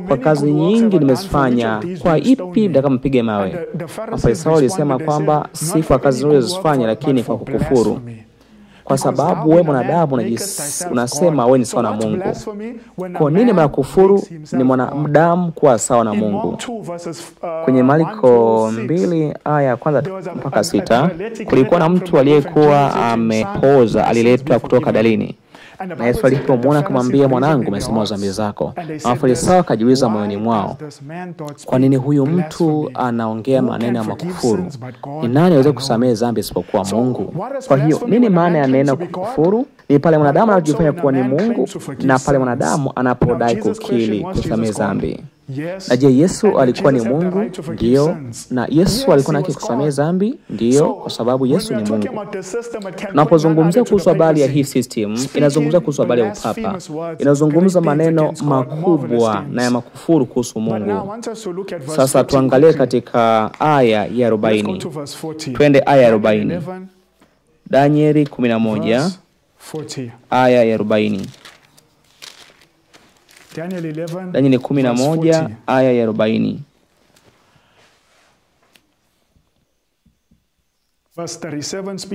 S2: kwa kazi nyingi nimezifanya, kwa ipi mtakampige mawe? Mafarisayo walisema kwamba si kwa kazi nzuri zilizofanya, lakini kwa kukufuru. Kwa sababu wewe mwanadamu unasema wewe ni sawa na Mungu. Kwa nini maana kufuru? Ni mwanadamu kuwa sawa na Mungu. Kwenye Marko 2 aya ya 1-6, kulikuwa na mtu aliyekuwa amepoza, aliletwa kutoka Galilaya. Na Yesu alipomwona akamwambia, mwanangu, umesamehewa dhambi zako. Mafarisayo akajiuliza moyoni mwao, kwa nini huyu mtu anaongea maneno ya makufuru? Ni nani anaweza kusamehe dhambi isipokuwa Mungu? Kwa hiyo nini maana ya neno kufuru? Ni pale mwanadamu anajifanya kuwa ni Mungu, na pale mwanadamu anapodai kukiri kusamehe dhambi. Na je, Yesu alikuwa ni Mungu? Ndio. Na Yesu alikuwa na haki kusamehe dhambi? Ndio, kwa sababu Yesu ni Mungu. Napozungumzia kuhusu habari ya hii system, inazungumzia kuhusu habari ya upapa. Inazungumza maneno makubwa na ya makufuru kuhusu Mungu. Sasa tuangalie katika aya ya 40. Twende aya ya 40. Danieli 11 aya ya 40. Danieli 11 aya ya 40.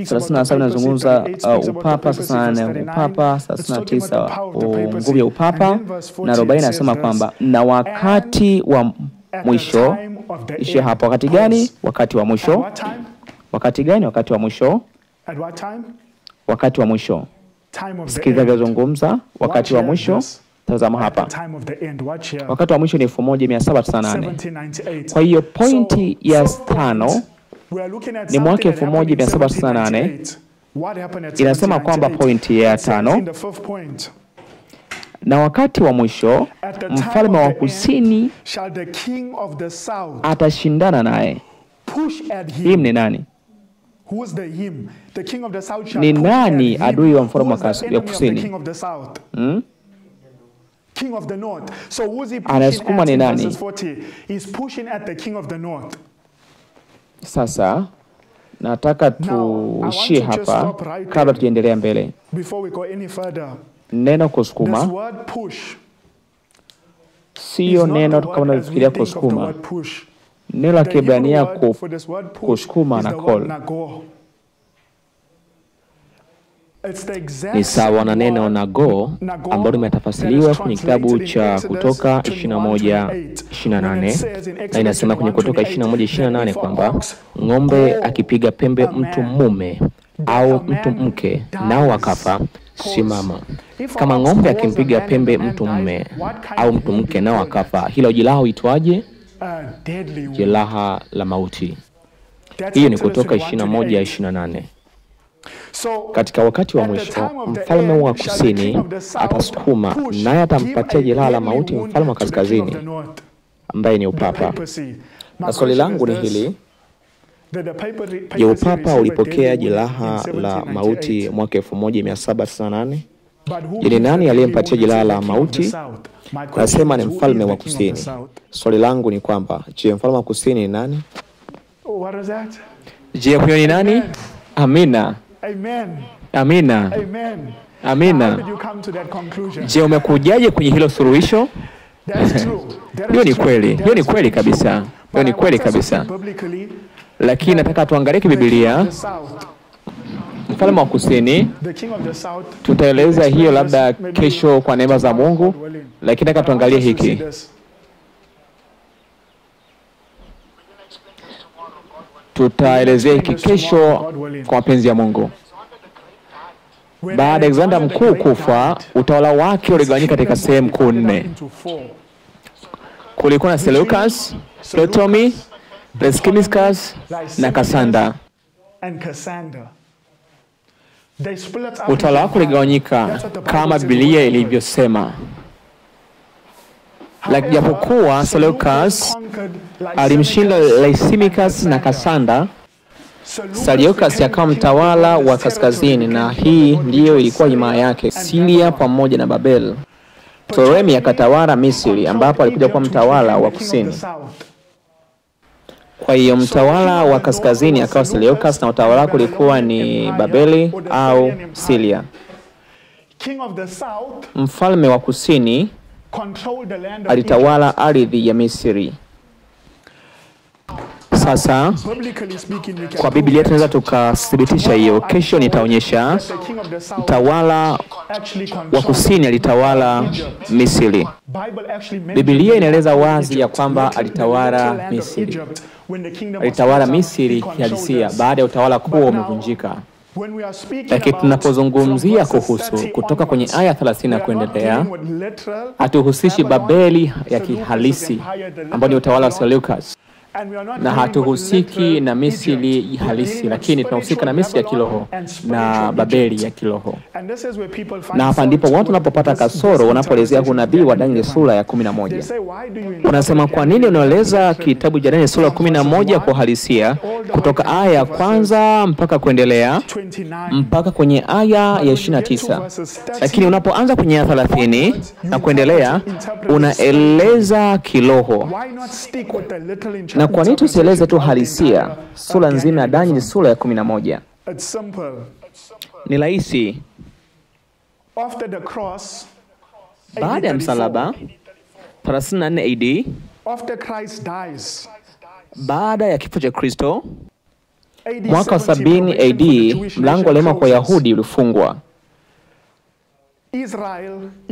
S2: Sasa nazungumza upapa. Sasa upapa. Sasa 9 nguvu ya upapa. Na 40 nasema kwamba na wakati wa mwisho. Ishi hapo. Wakati gani? Wakati wa mwisho. Wakati gani? Wakati wa mwisho. Wakati wa mwisho. Sikiza kuzungumza wakati wa mwisho. Tazama hapa. Wakati wa mwisho ni 1798. Kwa hiyo pointi ya 5 ni mwaka 1798. Inasema kwamba pointi ya 5, na wakati wa mwisho mfalme wa kusini atashindana naye. Hii ni nani? Ni nani adui wa mfalme wa kusini? Anasukuma ni nani? Sasa nataka tuishie hapa kabla tuendelea mbele. Neno kusukuma sio neno kama unavyofikiria kusukuma. Neno la Kiebrania kusukuma na call ni sawa na neno nago ambalo limetafasiriwa kwenye kitabu cha Kutoka 21:28, na inasema kwenye Kutoka 21:28 kwamba ng'ombe akipiga pembe mtu mume au mtu mke nao akafa, simama. Kama ng'ombe akimpiga pembe mtu mume au mtu mke nao akafa, hilo jeraha huitwaje? Jeraha la mauti. Hiyo ni Kutoka 21:28. Katika wakati wa mwisho, mfalme wa kusini atasukuma, naye atampatia jeraha la mauti mfalme wa kaskazini, ambaye ni upapa. Na swali langu ni hili: je, upapa ulipokea jeraha la mauti mwaka 1798? Je, ni nani aliyempatia jeraha la mauti? Nasema ni mfalme wa kusini. Swali langu ni kwamba, je, mfalme wa kusini ni nani? Je, huyo ni nani? Amina. Amina. Amina. Je, umekujaje kwenye hilo suluhisho? Hiyo ni kweli. Hiyo ni kweli kabisa. Hiyo ni kweli kabisa. Lakini nataka tuangalie Biblia. Mfalme wa kusini tutaeleza hiyo labda kesho kwa neema za Mungu, lakini nataka tuangalie hiki. Tutaelezea hiki kesho kwa mapenzi ya Mungu. Baada ya Alexander mkuu kufa, utawala wake uligawanyika katika sehemu kuu 4. Kulikuwa na Seleucus, Ptolemy, Leskimiskas na Kasanda. Utawala wake uligawanyika kama Biblia ilivyosema. Lakini japokuwa Seleucus alimshinda Lysimachus na Kasanda, Seleucus akawa mtawala wa kaskazini, na hii ndiyo ilikuwa himaya yake, Syria pamoja na Babel. Ptolemy akatawala Misri, ambapo alikuja kuwa mtawala wa kusini. Kwa hiyo mtawala wa kaskazini akawa Seleucus, na utawala wake ulikuwa ni Babeli au Syria. Mfalme wa kusini alitawala ardhi ya Misri. Sasa kwa Biblia tunaweza tukathibitisha hiyo. Kesho nitaonyesha mtawala wa kusini alitawala Misri. Biblia inaeleza wazi ya kwamba alitawala Misri. Alitawala Misri kihalisia baada ya utawala kuwa umevunjika. Lakini tunapozungumzia kuhusu kutoka kwenye aya 30 kuendelea, hatuhusishi Babeli ya kihalisi ambayo ni utawala wa Seleucus, na hatuhusiki na Misri halisi, lakini tunahusika na Misri ya kiroho na Babeli ya kiroho. Na hapa ndipo watu wanapopata kasoro wanapoelezea unabii wa Danieli sura ya 11. Unasema, kwa nini unaeleza kitabu cha Danieli sura ya 11 kwa halisia kutoka aya ya kwanza mpaka kuendelea mpaka kwenye aya ya 29, lakini unapoanza kwenye aya 30 na kuendelea unaeleza kiroho? Na kwa nini tusieleze tu halisia sura nzima ya Danieli sura ya 11? Ni rahisi. Baada ya msalaba 34 AD, baada ya kifo cha Kristo, mwaka wa 70 AD, mlango wa rehema kwa Yahudi ulifungwa.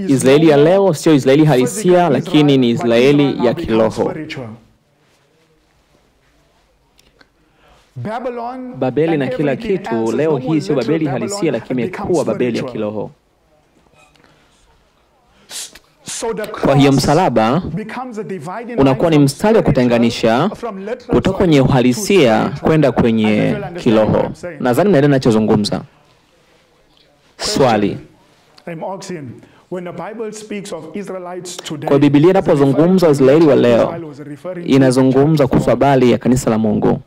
S2: Israeli ya leo sio Israeli halisia, lakini ni Israeli ya kiroho. Babeli na kila kitu leo hii sio Babeli halisia, lakini imekuwa Babeli ya kiroho. Kwa hiyo msalaba unakuwa ni mstari wa kutenganisha kutoka kwenye uhalisia kwenda kwenye kiroho. Nadhani mnaelewa ninachozungumza. Swali: kwa Biblia inapozungumza Israeli wa leo, inazungumza kuhusu habari ya kanisa la Mungu.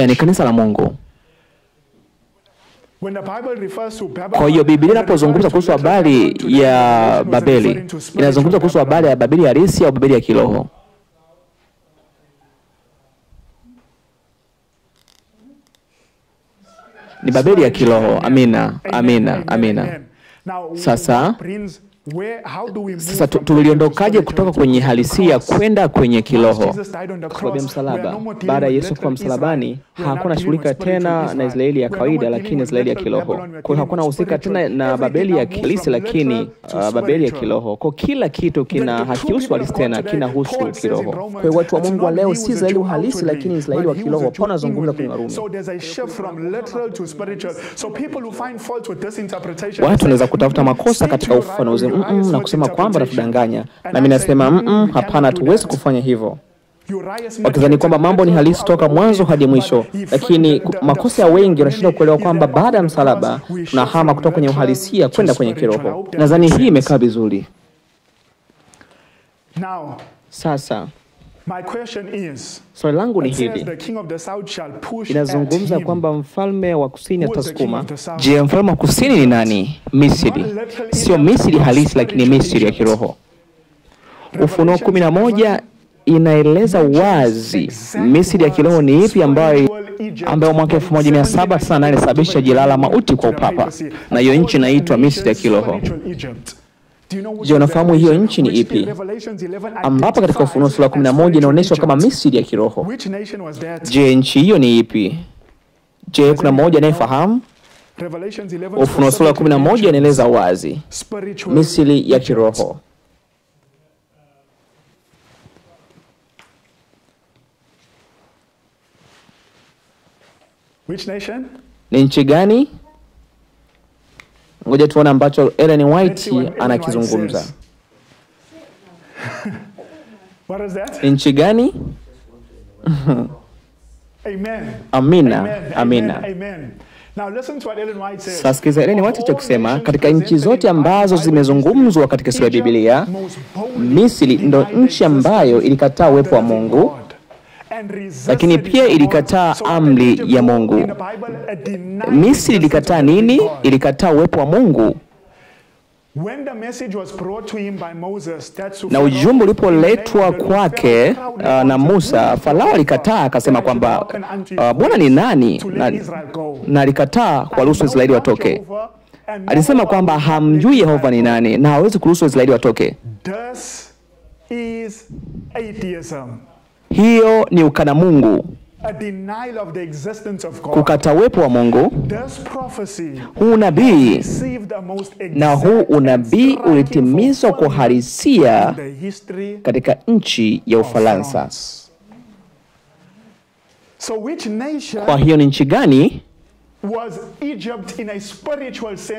S2: Ni kanisa la Mungu. Kwa hiyo Biblia inapozungumza kuhusu habari ya Babeli, inazungumza kuhusu habari ya Babeli halisi au Babeli ya kiroho? Ni Babeli ya kiroho. Amina, amina, amina. Sasa tuliondokaje kutoka kwenye halisia kwenda kwenye kiroho? Kwa msalaba. Baada ya Yesu kufa msalabani, hakuna shughulika tena na Israeli ya kawaida, lakini Israeli ya kiroho. Kwa hiyo hakuna husika tena na Babeli ya halisi, lakini Babeli ya kiroho. Kwa kila kitu hakihusu halisi tena, kinahusu kiroho. Kwa hiyo watu wa Mungu wa leo si Israeli halisi, lakini Israeli wa kiroho. Hapo nazungumza kwenye Warumi. Watu wanaweza kutafuta makosa katika ufafanuzi na kusema kwamba natudanganya. Na mimi nasema hapana, tuwezi kufanya hivyo. wakidhani kwamba mambo ni halisi toka mwanzo hadi mwisho. Lakini makosa ya wengi wanashindwa kuelewa kwamba baada ya msalaba tunahama kutoka kwenye uhalisia kwenda kwenye kiroho. Nadhani hii imekaa vizuri. Sasa swali langu ni hili. Inazungumza kwamba mfalme wa kusini atasukuma. Je, mfalme wa kusini ni nani? Misri. Sio Misri halisi, lakini Misri ya kiroho. Ufunuo 11 inaeleza wazi Misri ya kiroho ni ipi ambayo mwaka 1798 ilisababisha jeraha la mauti kwa upapa, na hiyo nchi inaitwa Misri ya kiroho. Je, unafahamu hiyo nchi ni ipi? Ambapo katika Ufunuo sura 11 inaonyeshwa kama Misri ya kiroho. Je, nchi hiyo ni ipi? Je, kuna mmoja anayefahamu? Ufunuo sura 11 inaeleza wazi Misri ya kiroho. Ni nchi gani? Ngoja tuone ambacho Ellen White anakizungumza. Nchi gani? Amina. Amina. Sasa sikiza Ellen White alichosema. Katika nchi zote ambazo zimezungumzwa katika sura ya Biblia, Misri ndo nchi ambayo ilikataa uwepo wa Mungu, lakini pia ilikataa amri ya Mungu. Misri ilikataa nini? Ilikataa uwepo wa Mungu. Na ujumbe ulipoletwa kwake na Musa, Farao alikataa, akasema kwamba Bwana ni nani? Na alikataa kuwaruhusu Israeli watoke. Alisema kwamba hamjui Yehova ni nani na hawezi kuruhusu Israeli watoke. Hiyo ni ukana Mungu, kukata uwepo wa Mungu. Huu unabii na huu unabii ulitimizwa kwa halisia katika nchi ya Ufaransa. Kwa hiyo ni nchi gani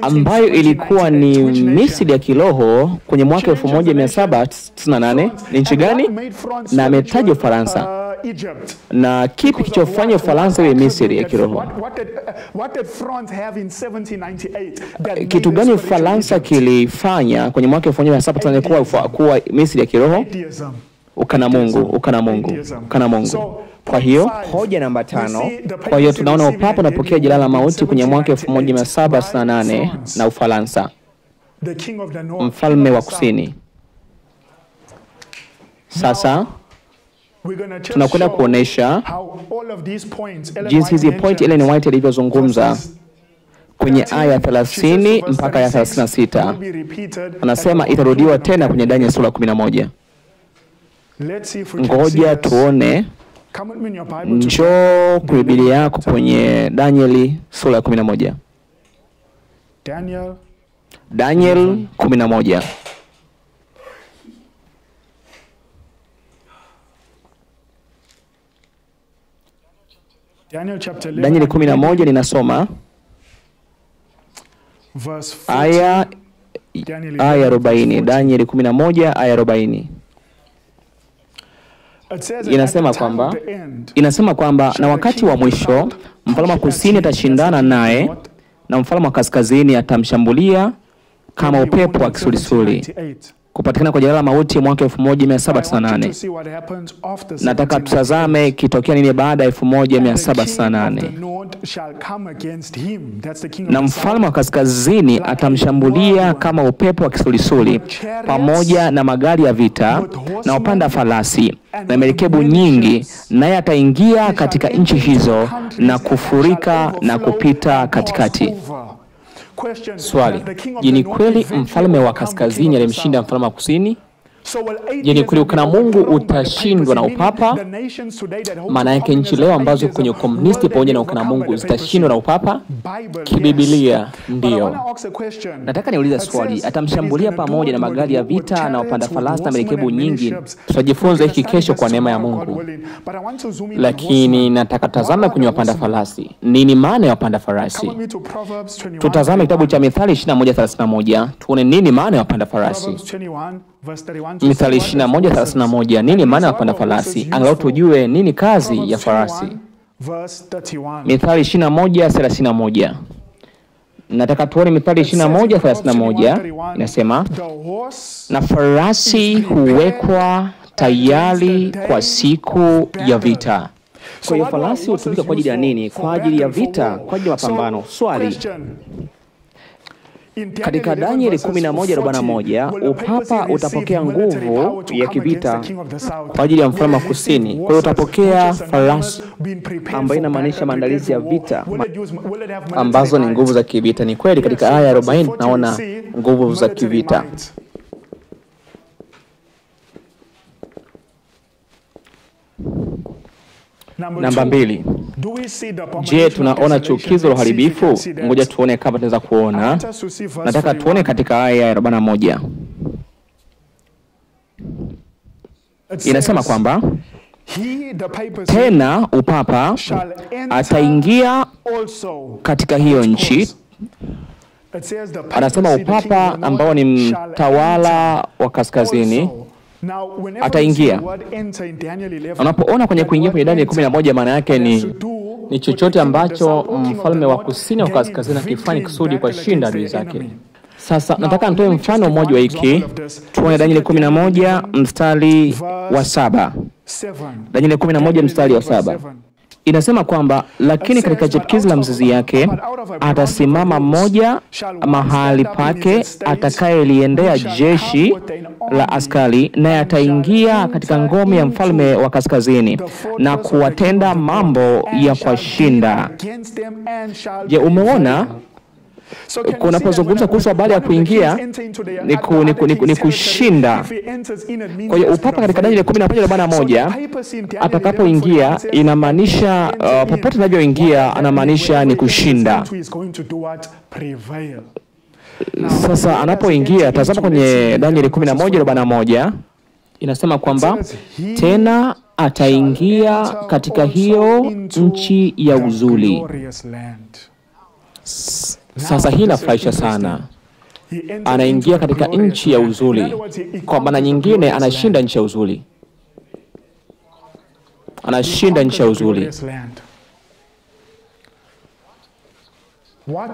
S2: ambayo ilikuwa ni Misri ya kiroho kwenye mwaka 1798? Ni nchi gani? Na ametaja Ufaransa. Na kipi kichofanya Ufaransa iwe Misri ya kiroho? Kitu gani Ufaransa kilifanya kwenye mwaka 1798 kuwa Misri ya kiroho? Ukana Mungu, ukana Mungu, ukana Mungu. Kwa hiyo hoja namba 5. Kwa hiyo tunaona upapa unapokea jeraha la mauti kwenye mwaka 1798 na Ufaransa, mfalme wa kusini. Sasa tunakwenda kuonesha jinsi hizi point Ellen White alivyozungumza kwenye aya 30 mpaka aya 36. Anasema itarudiwa tena kwenye Daniel sura 11. Ngoja tuone. Njoo kwa Biblia yako kwenye Daniel sura 11. Daniel 11. Daniel 11 ninasoma aya 40. Daniel 11 aya 40. Inasema kwamba na wakati wa mwisho mfalme wa kusini atashindana naye na mfalme wa kaskazini atamshambulia kama upepo wa kisulisuli. Kupatikana kwa jeraha la mauti mwaka 1798. Nataka tutazame kitokea nini baada ya 1798. Na mfalme wa kaskazini atamshambulia kama upepo wa kisulisuli, pamoja na magari ya vita na wapanda farasi na merikebu nyingi, naye ataingia katika nchi hizo na kufurika na kupita katikati. Swali: je, ni kweli mfalme wa kaskazini alimshinda mfalme wa kusini? Je, ni kweli ukana Mungu utashindwa na upapa? Maana yake nchi leo ambazo kwenye ukomunisti pamoja na ukana Mungu zitashindwa na upapa? Kibibilia ndio. Nataka niulize swali: atamshambulia pamoja na magari ya vita na wapanda farasi na merikebu nyingi? Tutajifunza hiki kesho kwa neema ya Mungu. Lakini nataka tazama kwenye wapanda farasi. Nini maana ya wapanda farasi? Tutazame kitabu cha Mithali 21:31. Tuone nini maana ya wapanda farasi. Mithali 21:31. Nini maana ya kupanda farasi? Angalau tujue nini kazi ya farasi. Mithali 21:31. Nataka tuone Mithali 21:31. Inasema, na farasi huwekwa tayari kwa siku ya vita. Kwa hiyo farasi hutumika kwa ajili ya nini? Kwa ajili ya vita, kwa ajili ya mapambano. Swali: katika Danieli 11:41, upapa utapokea nguvu ya kivita kwa ajili ya mfalme wa kusini. Kwa hiyo utapokea farasi, ambayo inamaanisha maandalizi ya vita, ambazo ni nguvu za kivita. Ni kweli katika aya 40 tunaona nguvu za kivita. Namba 2. Je, tunaona chukizo la uharibifu? Ngoja tuone kama tunaweza kuona. Nataka tuone katika aya ya 41. Inasema kwamba tena upapa ataingia katika hiyo nchi. Anasema upapa ambao ni mtawala wa kaskazini ataingia. Unapoona kwenye kuingia kwenye Danieli 11, maana yake ni chochote ambacho mfalme wa kusini au kaskazini akifanya kusudi kwa shinda adui zake. Sasa nataka nitoe mfano mmoja wa hiki. Tuone Danieli 11 mstari wa 7. Danieli 11 mstari wa 7. Inasema kwamba lakini katika chipukizi la mzizi yake atasimama mmoja mahali pake atakayeliendea jeshi la askari, naye ataingia katika ngome ya mfalme wa kaskazini na kuwatenda mambo ya kuwashinda. Je, umeona? Kunapozungumza kuhusu habari ya kuingia ni kushinda. Kwa hiyo upapa katika Danieli 11:41 atakapoingia inamaanisha popote anapoingia anamaanisha ni kushinda. Sasa anapoingia, tazama kwenye Danieli 11:41 inasema kwamba tena ataingia katika hiyo nchi ya uzuri. Sasa hii inafurahisha sana. Anaingia katika nchi ya uzuri. Kwa maana nyingine anashinda nchi ya uzuri. Anashinda nchi ya uzuri.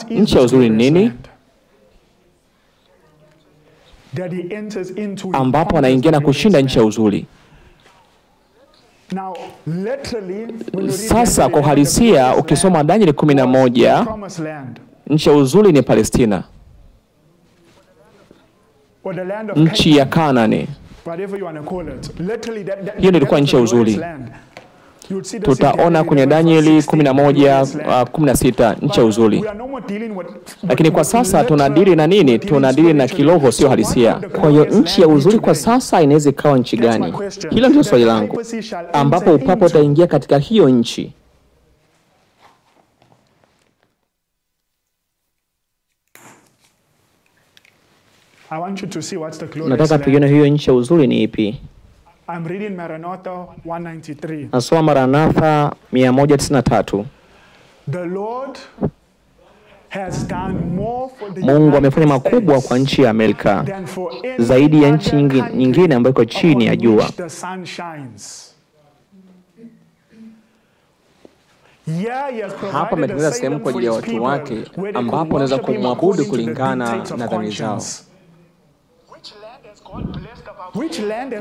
S2: Nchi ya uzuri ni nini? Ambapo anaingia na kushinda nchi ya uzuri. Sasa kwa uhalisia ukisoma Danieli 11, nchi ya uzuri ni Palestina, nchi ya Kanaani. Hiyo ilikuwa nchi ya uzuri. Tutaona kwenye Danieli 11:16 nchi ya uzuri. Lakini kwa sasa tunadili na nini? Tunadili na kiroho, sio halisia. Kwa hiyo nchi ya uzuri kwa sasa inaweza ikawa nchi gani? Hilo ndio swali langu. Ambapo upapa utaingia katika hiyo nchi. Nataka tuione hiyo nchi ya uzuri ni ipi. Nasoma Maranatha 193. Mungu amefanya makubwa kwa nchi ya Amerika zaidi ya nchi nyingine ambayo iko chini ya jua. Hapa ametengeneza sehemu kwa ajili ya watu wake ambapo wanaweza kumwabudu kulingana na dhamiri zao.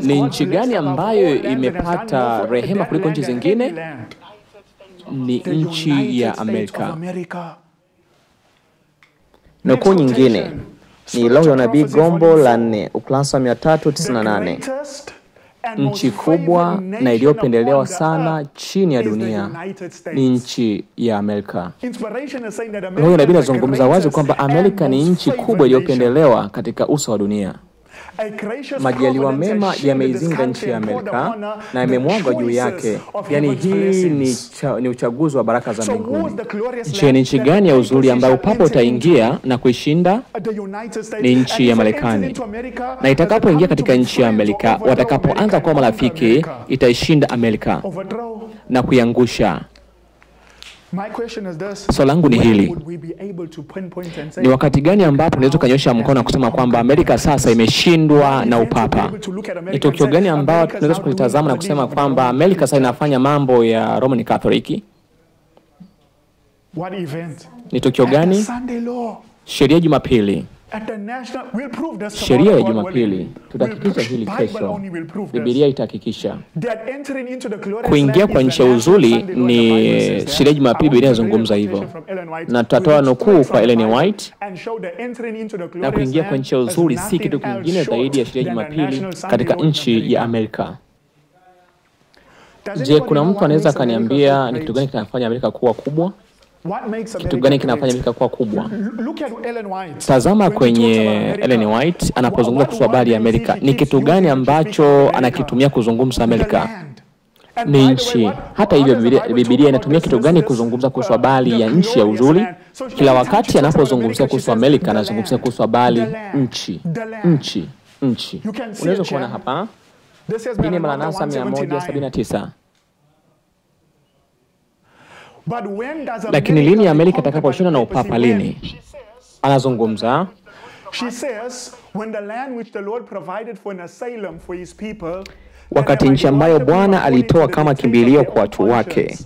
S2: Ni nchi gani ambayo imepata rehema kuliko nchi zingine? Ni nchi ya Amerika. Nukuu nyingine ni Roho ya Nabii Gombo la 4 ukurasa 398. Nchi kubwa na iliyopendelewa sana chini ya dunia ni nchi ya Amerika. Roho ya Nabii anazungumza wazi kwamba Amerika ni nchi kubwa iliyopendelewa katika uso wa dunia. Majaliwa mema yameizinga nchi ya Amerika na yamemwagwa juu yake. Yaani hii ni uchaguzi wa baraka za mbinguni. Je, ni nchi gani ya uzuri ambayo upapa utaingia na kuishinda? Ni nchi ya Marekani. Na itakapoingia katika nchi ya Amerika, watakapoanza kuwa marafiki, itaishinda Amerika na kuiangusha. Swali langu ni hili: ni wakati gani ambapo unaweza kunyosha mkono na kusema kwamba Amerika sasa imeshindwa na upapa? Ni tukio gani ambao tunaweza kulitazama na kusema kwamba Amerika sasa inafanya mambo ya Roman Catholic? Ni tukio gani? Sheria ya Jumapili. Sheria ya Jumapili, tutahakikisha hili kesho. Biblia itahakikisha. Kuingia kwa nchi ya uzuri ni sheria ya Jumapili, Biblia inazungumza hivyo. Na tutatoa nukuu kwa Ellen White. Na kuingia kwa nchi ya uzuri si kitu kingine zaidi ya sheria ya Jumapili katika nchi ya Amerika. Je, kuna mtu anaweza kaniambia ni kitu gani kinafanya Amerika kuwa kubwa? Kitu gani kinafanya Amerika kuwa kubwa? Tazama kwenye Ellen White anapozungumza kuhusu habari ya Amerika. Ni kitu gani ambacho anakitumia kuzungumza Amerika? Ni nchi. Hata hivyo Biblia inatumia kitu gani kuzungumza kuhusu habari ya nchi ya uzuri? Kila wakati anapozungumzia kuhusu Amerika anazungumzia kuhusu habari nchi. Unaweza kuona hapa Dini Maranatha 179. Lakini lini Amerika itakaposhinda na upapa lini? Anazungumza wakati nchi ambayo Bwana alitoa kama kimbilio kwa watu wake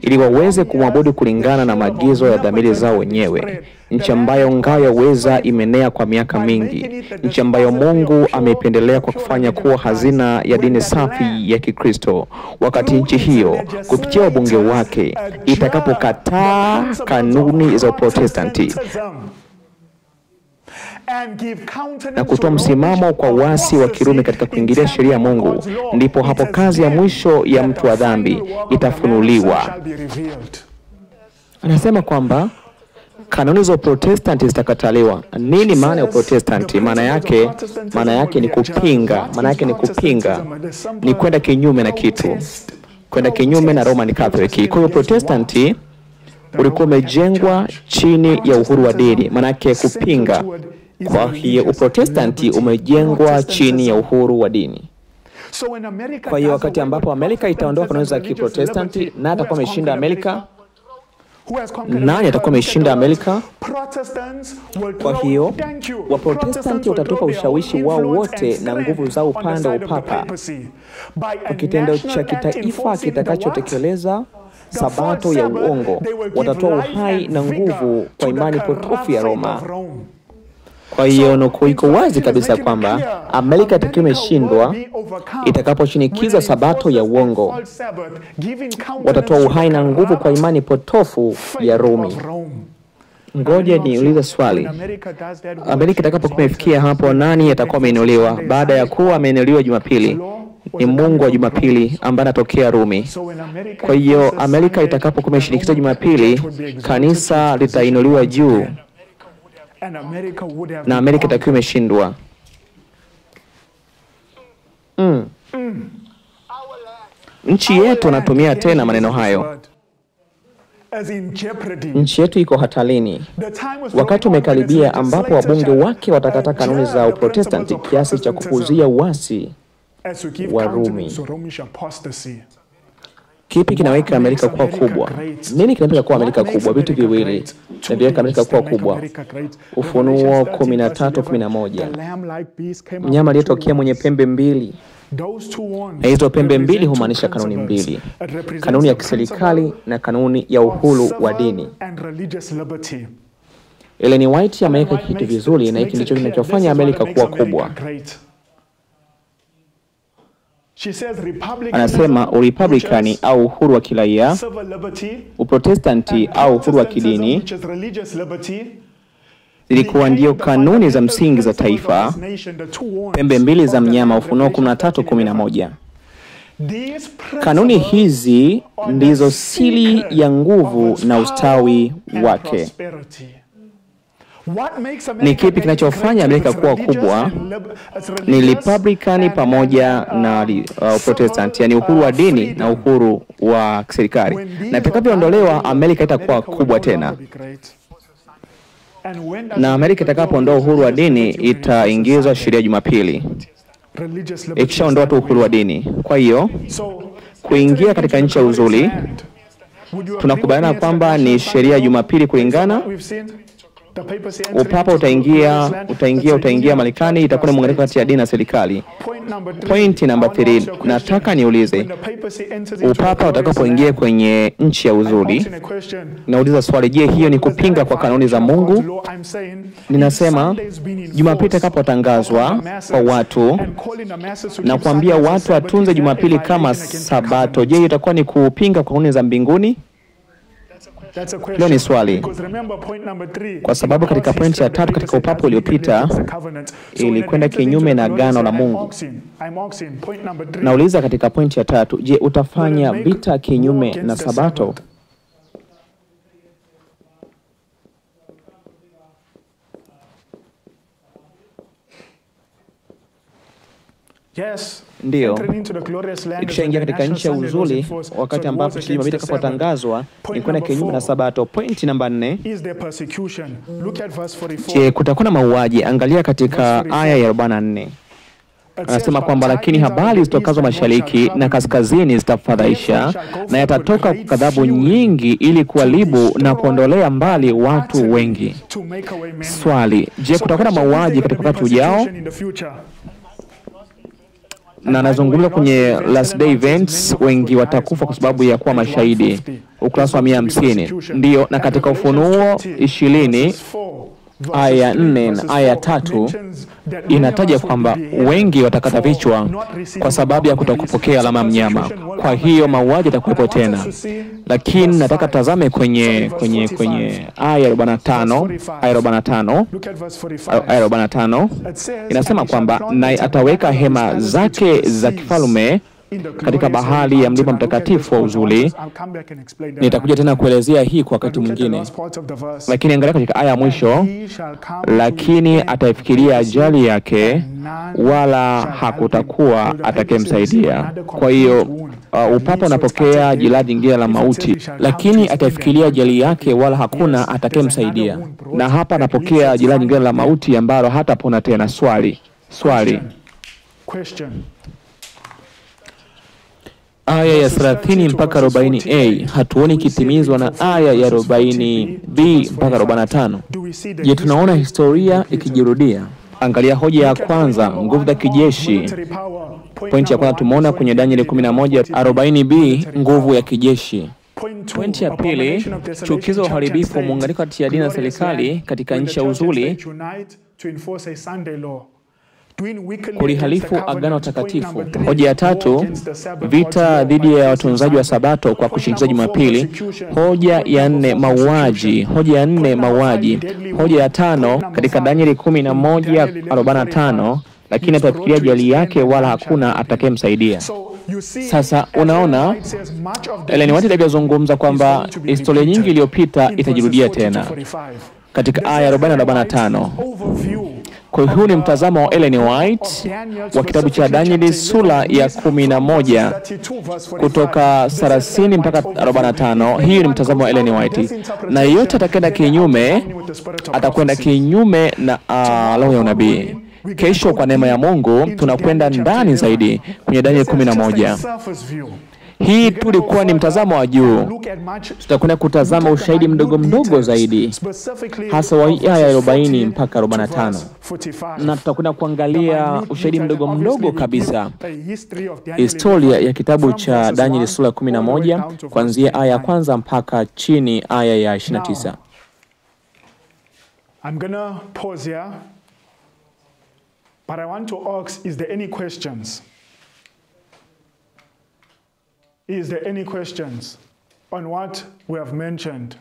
S2: ili waweze kumwabudu kulingana na maagizo ya dhamiri zao wenyewe, nchi ambayo ngao ya uweza imenea kwa miaka mingi, nchi ambayo Mungu ameipendelea kwa kufanya kuwa hazina ya dini safi ya Kikristo. Wakati nchi hiyo kupitia wabunge wake itakapokataa kanuni za Protestanti na kutoa msimamo kwa wasi wa Kirumi katika kuingilia sheria ya Mungu, ndipo hapo kazi ya mwisho ya mtu wa dhambi itafunuliwa. Anasema kwamba kanuni za Protestanti zitakataliwa. Nini maana ya Protestanti? Maana yake ni kupinga. Ni kwenda kinyume na kitu. Kwenda kinyume na Roman Catholic. Kwa hiyo Protestanti ulikuwa umejengwa chini ya uhuru wa dini. Maana yake kupinga. Kwa hiyo Uprotestanti umejengwa chini ya uhuru wa dini. Kwa hiyo wakati ambapo Amerika itaondoa kanuni za Kiprotestanti, na atakuwa ameshinda Amerika. Nani atakuwa ameshinda Amerika? Kwa hiyo Waprotestanti watatupa ushawishi wao wote na nguvu zao upande wa upapa kwa kitendo cha kitaifa kitakachotekeleza sabato ya uongo. Watatoa uhai na nguvu kwa imani potofu ya Roma. Kwa hiyo nukuu iko wazi kabisa kwamba Amerika itakuwa imeshindwa itakaposhinikiza sabato ya uongo. Watatoa uhai na nguvu kwa imani potofu ya Rumi. Ngoja niulize swali. Amerika itakapokuwa imefikia hapo, nani atakuwa ameinuliwa? Baada ya kuwa ameinuliwa Jumapili, ni Mungu wa Jumapili ambaye anatokea Rumi. Kwa hiyo Amerika itakapokuwa imeshinikiza Jumapili, kanisa litainuliwa juu na Amerika itakuwa imeshindwa. Nchi yetu anatumia tena maneno hayo. Nchi yetu iko hatarini. Wakati umekaribia ambapo wabunge wake watakataa kanuni za Uprotestanti kiasi cha kupuzia uasi wa Rumi. Kipi kinaweka Amerika kuwa kubwa? Nini kinaweka kuwa Amerika kubwa? Vitu viwili vinaweka Amerika kuwa kubwa. Ufunuo 13:11. Mnyama aliyetokea mwenye pembe mbili. Na hizo pembe mbili humaanisha kanuni mbili. Kanuni ya kiserikali na kanuni ya uhuru wa dini. Ellen White ameweka kitu vizuri, na hiki ndicho kinachofanya Amerika kuwa kubwa. Anasema Urepublikani au uhuru wa kiraia, Uprotestanti au uhuru wa kidini zilikuwa ndio kanuni za msingi za taifa. Pembe mbili za mnyama, Ufunuo 13:11. Kanuni hizi ndizo siri ya nguvu na ustawi wake. Ni kipi kinachofanya Amerika kuwa kubwa? Ni Republican pamoja na Protestant, yani uhuru wa dini na uhuru wa serikali. Na itakapoondolewa, Amerika itakuwa kubwa tena. Na Amerika itakapoondoa uhuru wa dini, itaingizwa sheria ya Jumapili. Ikishaondoa tu uhuru wa dini. Kwa hiyo kuingia katika nchi ya uzuri Tunakubaliana kwamba ni sheria ya Jumapili kulingana. Upapa utaingia Marekani, itakuwa ni muunganiko kati ya dini na serikali. Point number 3, nataka niulize, upapa utakapoingia kwenye nchi ya uzuri, nauliza swali, je, hiyo ni kupinga kwa kanuni za Mungu? Ninasema Jumapili itakapotangazwa kwa watu na kuambia watu watunze Jumapili kama Sabato, je, itakuwa ni kupinga kwa kanuni za mbinguni? Hilo ni swali, kwa sababu katika pointi ya 3 katika upapa uliopita ilikwenda kinyume na agano la Mungu. Nauliza katika pointi ya 3, je, utafanya vita kinyume na Sabato? Ndiyo, ikishaingia katika nchi ya uzuri, wakati ambapo Jumapili itakapotangazwa ni kwenda kinyume na Sabato. Point namba 4, je, kutakuwa na mauaji? Angalia katika aya ya 44. Anasema kwamba lakini habari zitokazo mashariki na kaskazini zitafadhaisha, na yatatoka ghadhabu nyingi ili kuharibu na kuondolea mbali watu wengi. Swali, je, kutakuwa na mauaji katika wakati ujao? Na nazungumza kwenye last day events, wengi watakufa kwa sababu ya kuwa mashahidi. Ukurasa wa 150. Ndiyo, na katika Ufunuo 20 aya 4 na aya 3 inataja kwamba wengi watakata vichwa kwa sababu ya kutokupokea alama mnyama. Kwa hiyo mauaji yatakuwepo tena. Lakini nataka tazame kwenye aya 45 inasema kwamba naye ataweka hema zake za kifalme katika bahari ya mlima mtakatifu wa uzuri. Nitakuja tena kuelezea hii kwa wakati mwingine. Lakini angalia katika aya ya mwisho, lakini ataifikiria ajali yake wala hakutakuwa atakayemsaidia. Kwa hiyo upapa unapokea jiladi jingine la mauti, lakini ataifikiria ajali yake wala hakuna atakayemsaidia. Na hapa anapokea jiladi jingine la mauti ambalo hatapona tena. Swali. Aya ya 30 mpaka 40a hatuoni kitimizwa na aya ya 40b mpaka 45. Je, tunaona historia ikijirudia? Angalia hoja ya kwanza, nguvu za kijeshi. Pointi ya kwanza tumeona kwenye Danieli 11 40b, nguvu ya kijeshi. Pointi ya pili, chukizo uharibifu, muunganiko kati ya dini na serikali katika nchi ya uzuri kulihalifu agano takatifu. Hoja ya tatu, vita dhidi ya watunzaji wa Sabato kwa kushinikiza Jumapili. Hoja ya 4, mauaji. Hoja ya 5, katika Danieli 11:45, lakini atafikiria ajali yake wala hakuna atakayemsaidia. Sasa unaona Ellen White alivyozungumza kwamba historia nyingi iliyopita itajirudia tena katika aya 40 na 45. Kwa hiyo ni mtazamo wa Ellen White wa kitabu cha Danieli sura ya 11 kutoka 30 mpaka 45. Hii ni mtazamo wa Ellen White, na yote atakwenda kinyume na roho ya unabii. Kesho kwa neema ya Mungu tunakwenda ndani zaidi kwenye Danieli 11. Hii tulikuwa ni mtazamo wa juu. Tutakwenda kutazama ushahidi mdogo zaidi, hasa wa aya 40 mpaka 45. Na tutakwenda kuangalia ushahidi mdogo kabisa, historia ya kitabu cha Danieli sura ya 11 kuanzia aya ya kwanza mpaka chini aya ya 29.
S1: I'm gonna pause here, but I want to ask, is there any questions? Is there any questions on what we have mentioned?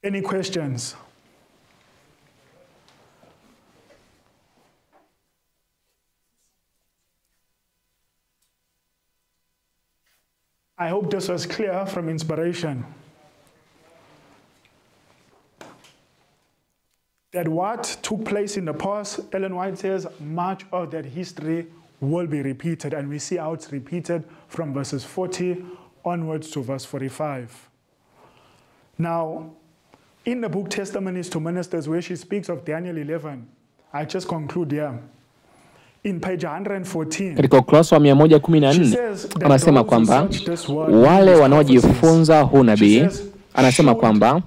S1: Any questions? I hope this was clear from inspiration. That what took place in the past, Ellen White says, much of that history will be repeated. And we see how it's repeated from verses 40 onwards to verse 45. Now, in the book Testimonies to Ministers, where she speaks of Daniel 11, I just conclude here. In page 114,
S2: katika ukurasa wa 114 anasema kwamba wale wanaojifunza huu nabii, anasema kwamba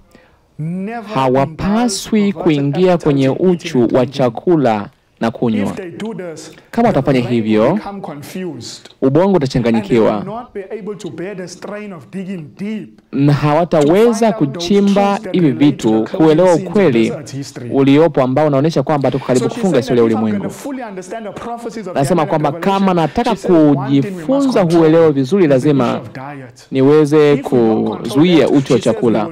S2: hawapaswi kuingia kwenye uchu wa chakula na kunywa. Kama watafanya hivyo, ubongo utachanganyikiwa na hawataweza kuchimba hivi vitu kuelewa ukweli uliopo ambao unaonyesha kwamba tuko karibu kufunga historia ya ulimwengu. Nasema kwamba kama nataka kujifunza uelewa vizuri, lazima niweze kuzuia uchu wa chakula.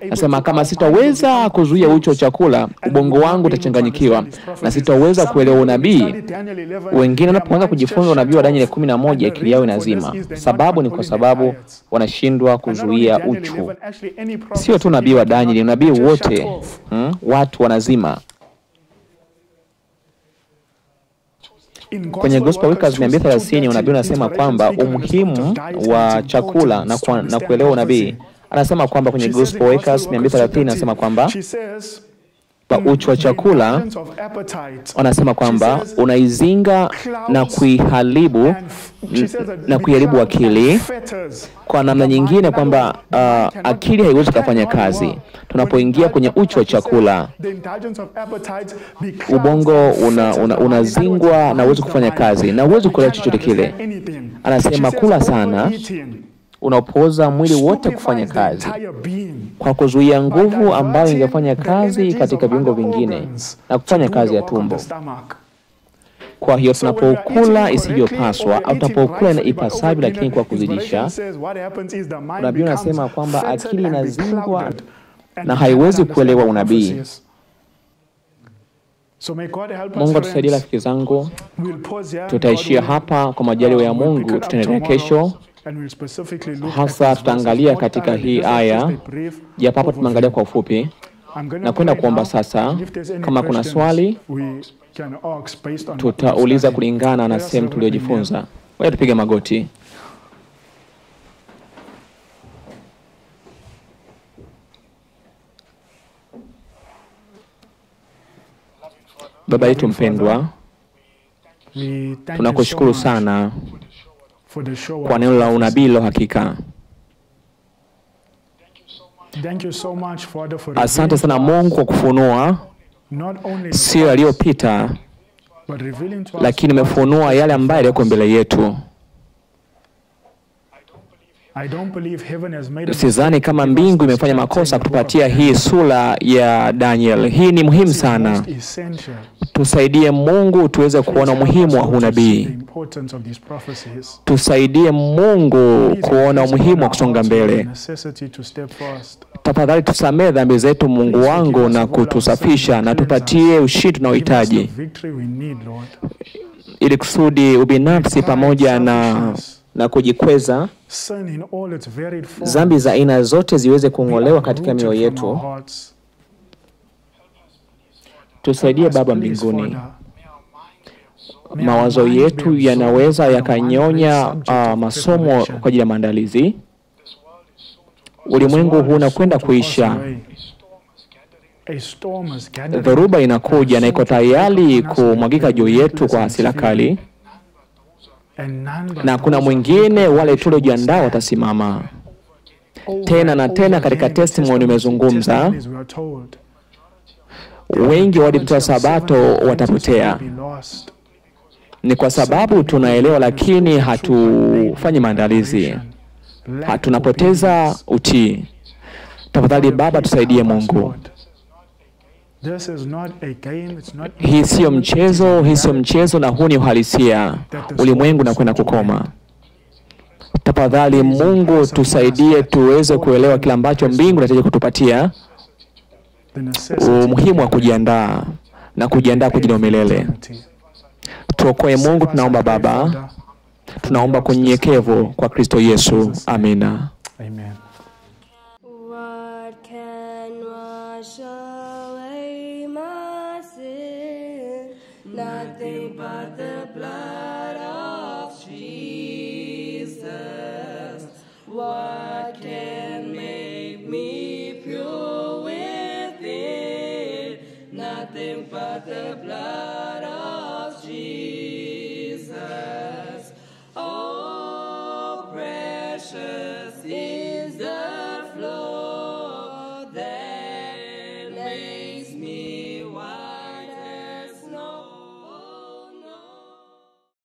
S2: Nasema kama sitaweza kuzuia uchu wa chakula, ubongo wangu utachanganyikiwa na sitaweza kuelewa unabii. Wengine wanapoanza kujifunza unabii wa Danieli 11, akili yao inazima. Sababu ni kwa sababu wanashindwa kuzuia uchu. Sio tu nabii wa Danieli, unabii wote watu wanazima. Kwenye Gospel Workers 230 unabii unasema kwamba umuhimu wa chakula na kuelewa unabii. Anasema kwamba kwenye Gospel Workers 230 anasema kwamba uchu wa chakula, wanasema kwamba unaizinga na kuiharibu akili. Kwa namna nyingine kwamba akili haiwezi kufanya kazi. Tunapoingia kwenye uchu wa chakula, ubongo unazingwa na uwezi kufanya kazi na uwezi kuelewa chochote kile. Anasema kula sana unapoza mwili wote kufanya kazi kwa kuzuia nguvu ambayo ingefanya kazi katika viungo vingine na kufanya kazi ya tumbo. Kwa hiyo tunapokula isivyopaswa au tunapokula ipasavyo lakini kwa kuzidisha, nabii anasema kwamba akili inazingwa na haiwezi kuelewa unabii. Mungu atusaidie rafiki zangu. Tutaishia hapa kwa majaliwa ya Mungu. Tutaendelea kesho. Hasa tutaangalia katika hii aya, japo hapo tumeangalia kwa ufupi. Na kwenda kuomba sasa. Kama kuna swali tutauliza kulingana na sehemu tuliojifunza. Wewe tupige magoti. Baba yetu mpendwa, tunakushukuru sana kwa neno la unabii la hakika. Asante sana Mungu kwa kufunua sio yaliyopita, lakini umefunua yale ambayo yako mbele yetu. Sidhani kama mbingu imefanya makosa kutupatia hii sura ya Daniel. Hii ni muhimu sana. Tusaidie Mungu tuweze kuona umuhimu wa unabii. Tusaidie Mungu kuona umuhimu wa kusonga mbele. Tafadhali tusamehe dhambi zetu Mungu wangu na kutusafisha na tupatie ushindi tunaohitaji, ili kusudi ubinafsi pamoja na kujikweza, dhambi za aina zote ziweze kung'olewa katika mioyo yetu. Tusaidie Baba mbinguni. Mawazo yetu yanaweza yakanyonya masomo kwa ajili ya maandalizi. Ulimwengu huu unakwenda kuisha. Dhoruba inakuja na iko tayari kumwagika juu yetu kwa hasira kali. Na kuna mwingine wale tuliojiandaa watasimama. Tena na tena katika testimony umezungumza, wengi walipita Sabato watapotea. Ni kwa sababu tunaelewa lakini hatufanyi maandalizi. Tunapoteza utii. Tafadhali Baba tusaidie Mungu. Hii sio mchezo na huu ni uhalisia. Ulimwengu unakwenda kukoma. Tafadhali Mungu tusaidie tuweze kuelewa kile ambacho mbingu inataka kutupatia. Umuhimu wa kujiandaa na kujiandaa kwa ajili ya milele. Tuokoe Mungu, tunaomba Baba. Tunaomba kwa unyenyekevu kwa Kristo Yesu. Amina.
S1: Amen.
S3: What can wash away my sin? Nothing but the blood of Jesus. What can make me pure within? Nothing but the blood of Jesus.